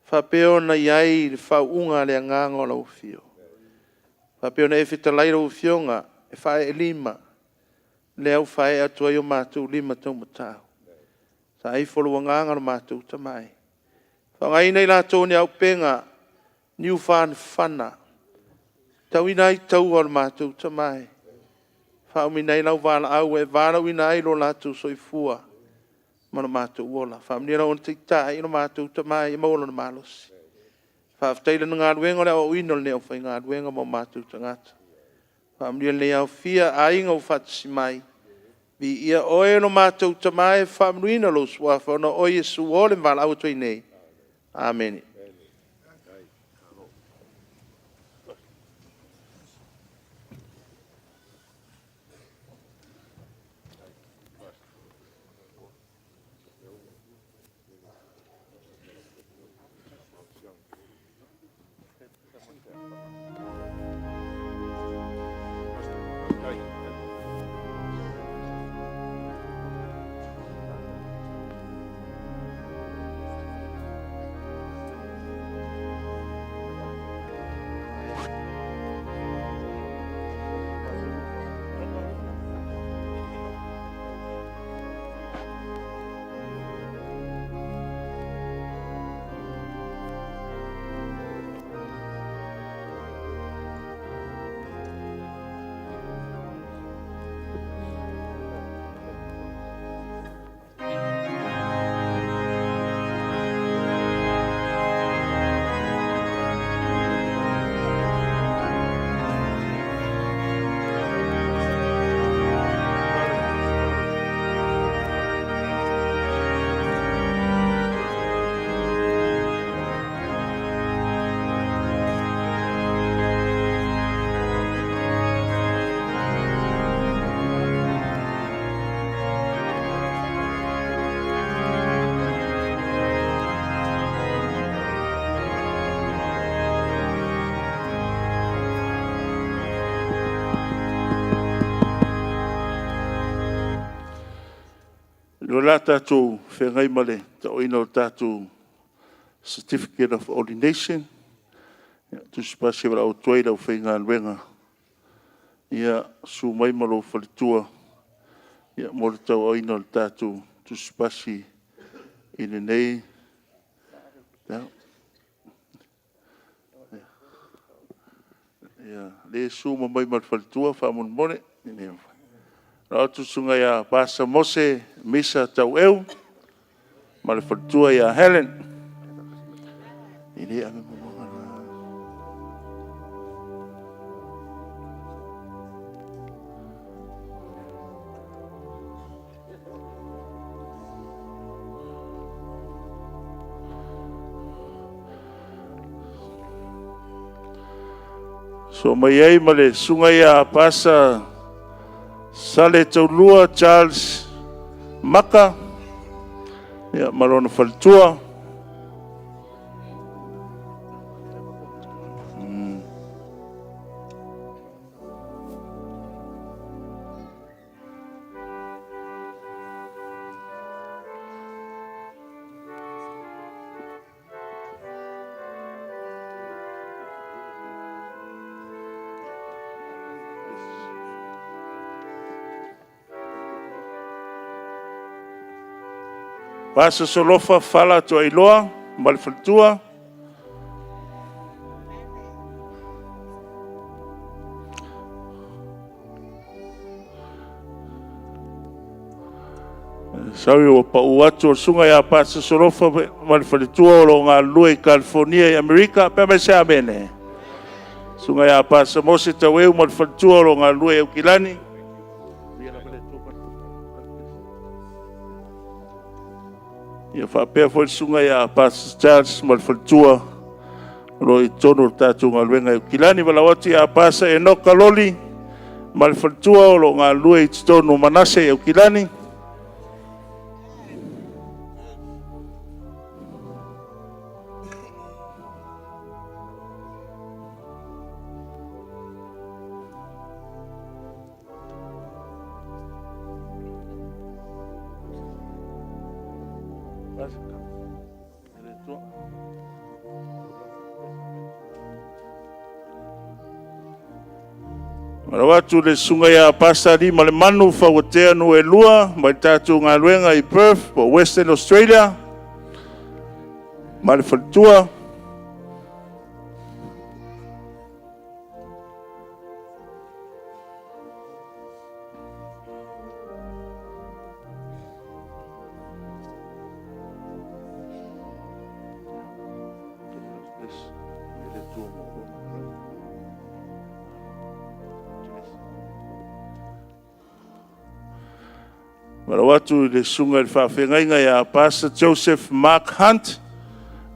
Whapeo na iai le Faauuga le ngango lau fio. Whapeo na e whitalaira o fionga, e whae e lima. Leo whae atua i o mātou lima tau matau. Sa ai wholua nganga no mātou tamai. Whangai nei lātou ni au penga, niu whana. Tau ina i tau o mātou tamai. Whaumi nei lau wāna au e wāna wina ai lo lātou soifua. Mana mātou wola. Whaumni rau on te tai no mātou tamai, e maula na mālosi. Whaaftaila na ngā ruenga le au ino le neo whai ngā ruenga mo mātou tangata. Whaumni le au fia a inga u whatasi mai. Bi ia oe no mātou tamai, whaumnuina lo suafa, no oe Jesu ole mwana au tui nei. Amen. Lola tātou whengai male, Taueu tātou Certificate of Ordination. Tu spasi wala o Toailoa whenga luenga. Ia su mai malo whalitua. Ia mora Taueu tātou tu spasi ine nei. Ia le su mai mal whalitua whamon mone. Ine mwha. Rao tu sunga ia Pasa Mose, Misa Taueu, male whatua ia Helen. Ine ame mamonga na. So mai ai male sunga ia Pasa Saletaulua Charles Maka, ya marona Fauatea. Pasa Solofa Fala Toailoa, Fauatea. Sawi o Pauatu o sunga ya Pasa Solofa Fauatea o lo ngā lua i California i Amerika, pe me se amene. Sunga ya Pasa Mose Taueu Fauatea o lo ngā lua i Ukilani. Ia whapea foi sunga ia Pastor Charles Fauatea ro i tono tātou ngā luenga i Kilani walawati ia Pastor Enoka Loli Fauatea o lo ngā lua i tono Manase i Kilani. Marawatu le sunga ya pasta Aliimalemanu Fauatea Nuuelua, mai tātou ngā luenga I Perth, po Western Australia, ma le Fauatea. Marawatu le sunga le whawhengainga ya Pastor Joseph Mark Hunt,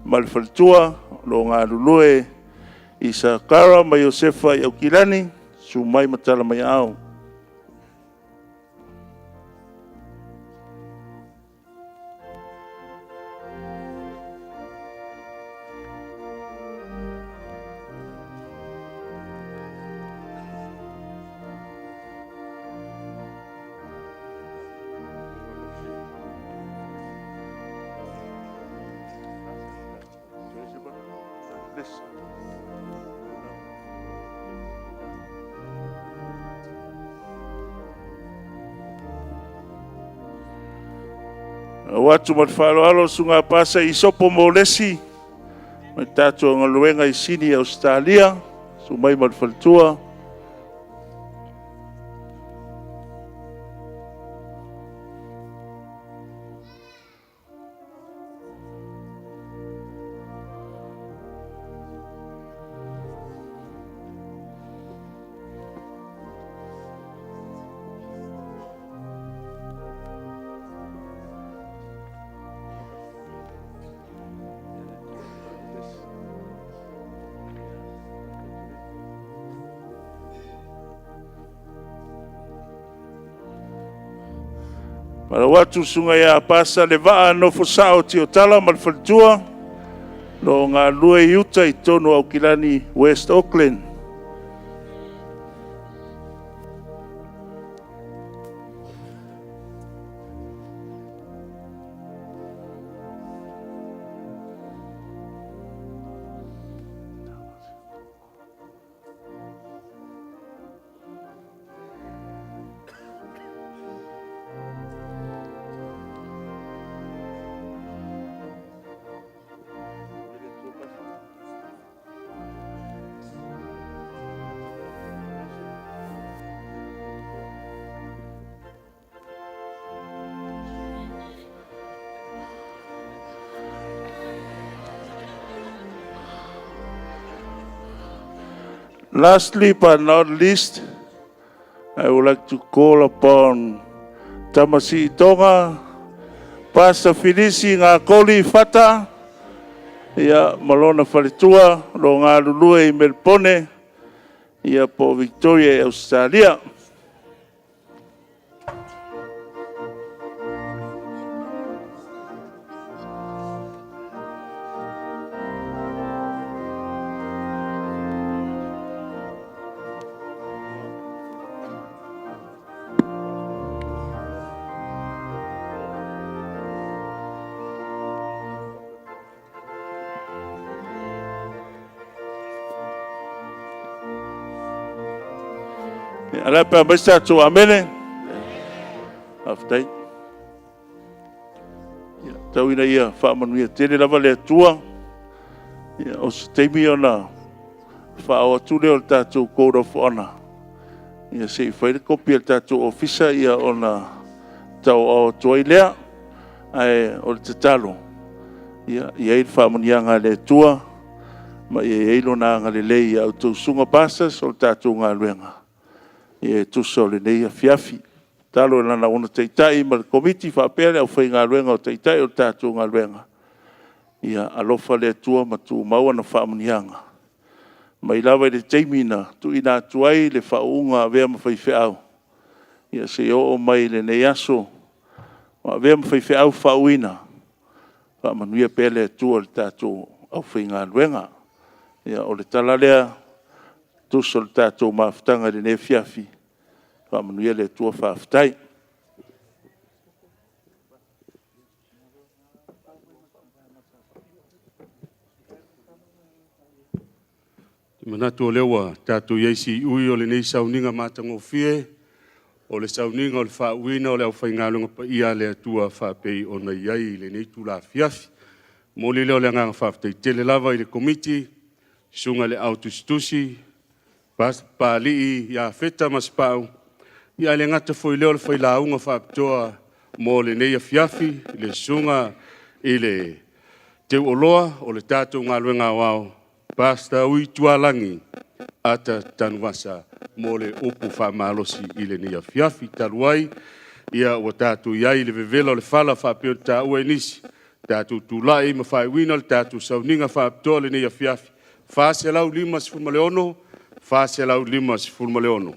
ma le Fauatea, lo ngā lulue I Sakara ma Iosefa I Aukilani, su mai matala mai au. Watu matwhaaloalo sunga pasa Isopo Molesi, mai tātua ngaluenga I Sydney, Australia, su mai matwhalatua. Marawatu sunga ya pasa Levaa Nofosao Tiotala ma le Fauatea, lo ngā lue iuta I tonu Aukilani West Auckland. Lastly, but not least, I would like to call upon Tamasi Tonga, Pastor Filisi Gakoli Fata, ia malona Fauatea, lo ngā lulue I Melbourne, ia po Victoria, Australia. Ala pa basta tu amene. Aftai. Ya tawina ia fa manu ia tele lava le tua. Ya os teimi ona fa o tu le tatu code of honor. Ya sei fa kopi tatu ofisa ia ona tau o Toailoa ai o Tiotala. Ya ia fa manu ia ngale tua. Ma ia ilo na ngale le ia tu sunga pasa sol tatu ngaluenga. E tu sole nei fiafi talo na ona teitai ma komiti fa pele au fai ngaluenga o teitai o tatu ngaluenga ia alofa le tua ma tu mau na famunianga mai lava le teimina tu ina tuai le faunga ve ma fai feau ia se o mai le nei aso ma ve ma fai feau fauina fa manuia pele tua le tatu au fai ngaluenga ia o le talalea tu sol tatu ma ftanga le ne fiafi manuia le tua whaftai. Manatu o lewa, tātou ieisi ui o le nei Sauniga matangofie, o le Sauniga o le Faauina o le au whaingalunga pa ia le atua whapei o na iai le nei tula fiafi. Moli leo le nganga whaftai tele lava i le komiti, sunga le autostusi, pa lii ia feta maspau, ia le ngata foi leo le whailaunga whaptoa mo le nei fiafi, le sunga i le teu oloa o le tātou ngā luenga wao, Pasta ui tualangi ata tanwasa mo le upu whamalosi i le nia fiafi taluai ia o tātou iai le vevela o le Fala whapeo Taueu nisi tātou tūlai ma whaiwina le tātou Sauniga whapetoa le nia fiafi whaselau 5.50, whaselau 5.50.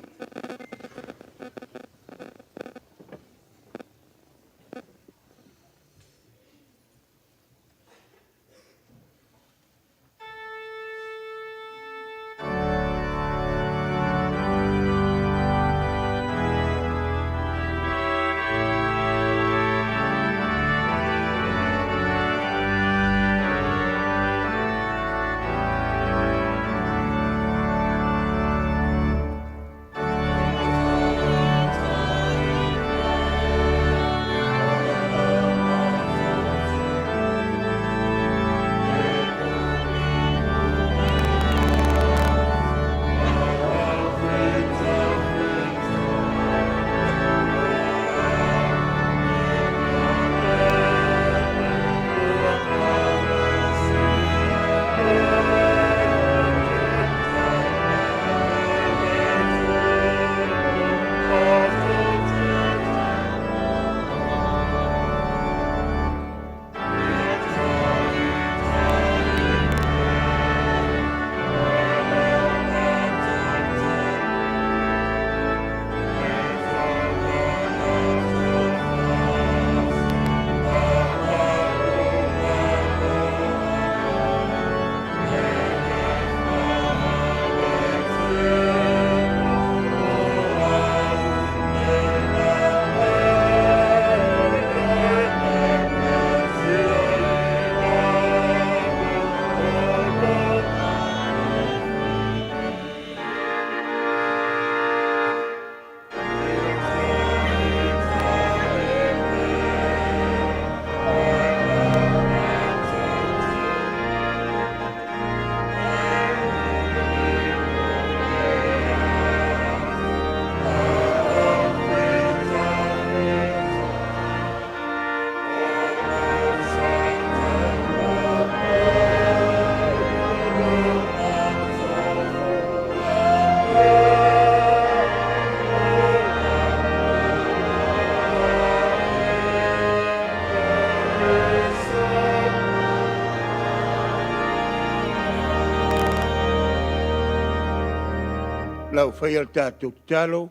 Lau whai al tātou talo,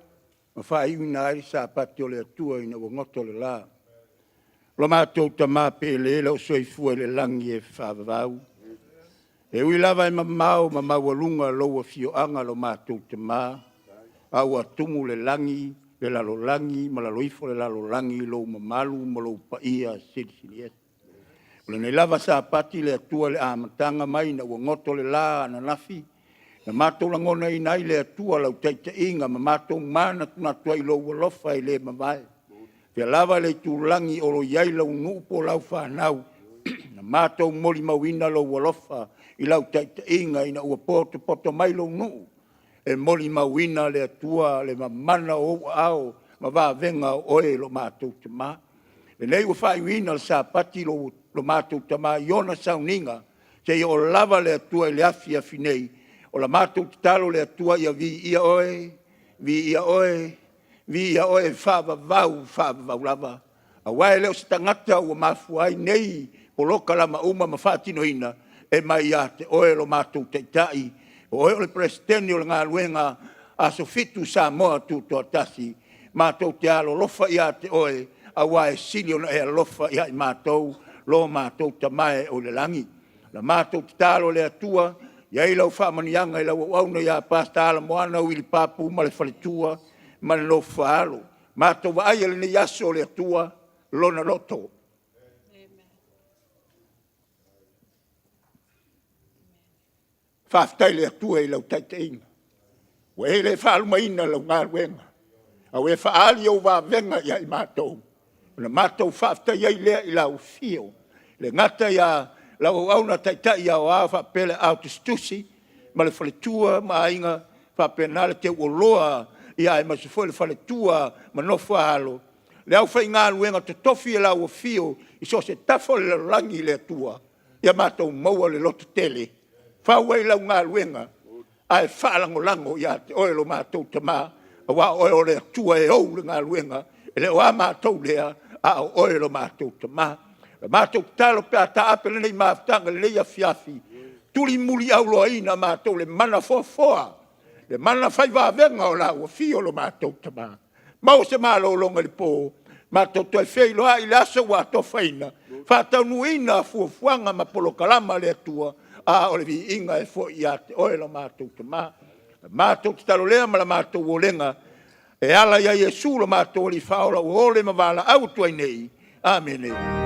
ma whai una ai sa pati o le atua ina wangoto le la. Lo mātou ta mā pēle lau soifua le langi e whāwau. E ui lava e mamau ma mawalunga loa fioanga lo mātou ta mā. Au atumu le langi, le lalo langi, ma laloifo le lalo langi, lo mamalu, ma lo paia sirisiri esu. Le nei lava sa pati le atua le amatanga mai na wangoto le la ananafi. Na mātou langona i nai le atua lau teita inga, ma mātou mana tuna Toailoa lofa i le mawai. Pia lava le tūlangi o lo iai lau nuupo lau whanau. Na mātou moli mawina lau walofa i lau teita inga ina ua poto mai lau nuu. E moli mawina le atua le mamana o ao, ma vā venga oe lo mātou tama. Le nei ua whaiwina le sa pati lo mātou tama iona Sauniga, se i o lava le atua i le afia finei, o la mātou talo le atua ia vi ia oe, whāvavau lava. A wae leo se tangata ua mafuai nei, poloka la mauma ma whātino ina, e mai ia te oe lo mātou teitai, o oe o le presidente o le ngā luenga a sofitu sa moa tūtoa tasi, mātou te alo lofa ia te oe, a wae sili ona e lofa ia i mātou, lo mātou tamae o le langi. La mātou talo le atua, ia lau whamanianga i lau auna ia pasta ala moana o ili papu ma le whaletua ma le Nofosao. Mātou wa aia le nei aso le atua lona loto. whaftai le atua i lau taiteinga. Wa e le whaalumaina lau ngā ruenga. Au e whaali au wā venga ia i mātou. Na mātou whaftai ai lea i lau fio. Le ngata ia lau au na taitai au a whapele au tustusi, ma le whaletua ma inga whapenale te uoloa ia e masufo le whaletua ma nofalo. Le au whai ngā ruenga te tofi e lau fio i so se tafo le rangi le atua. Ia mātou maua le loto tele. Whauai lau ngā ruenga ai whaalangolango ia te oelo mātou te mā. A wā oelo le atua e au le ngā ruenga. E le oa mātou lea a oelo mātou te mā. Mātou talo pe a taapele nei mātanga le leia fiafi. Tuli muli au loa ina mātou le mana foa. Le mana whai venga o la ua fio lo mātou te mā. Mau se mālo longa li pō. Mātou toi whei loa i le asa wā to whaina. Whātau nuina fuafuanga ma polo kalama le atua. A o le vi inga e fo i a te oelo mātou te mā. Mātou te talo lea ma la mātou o lenga. E ala ia Yesu lo mātou li whaola o ole ma wala au tuai nei. Amen.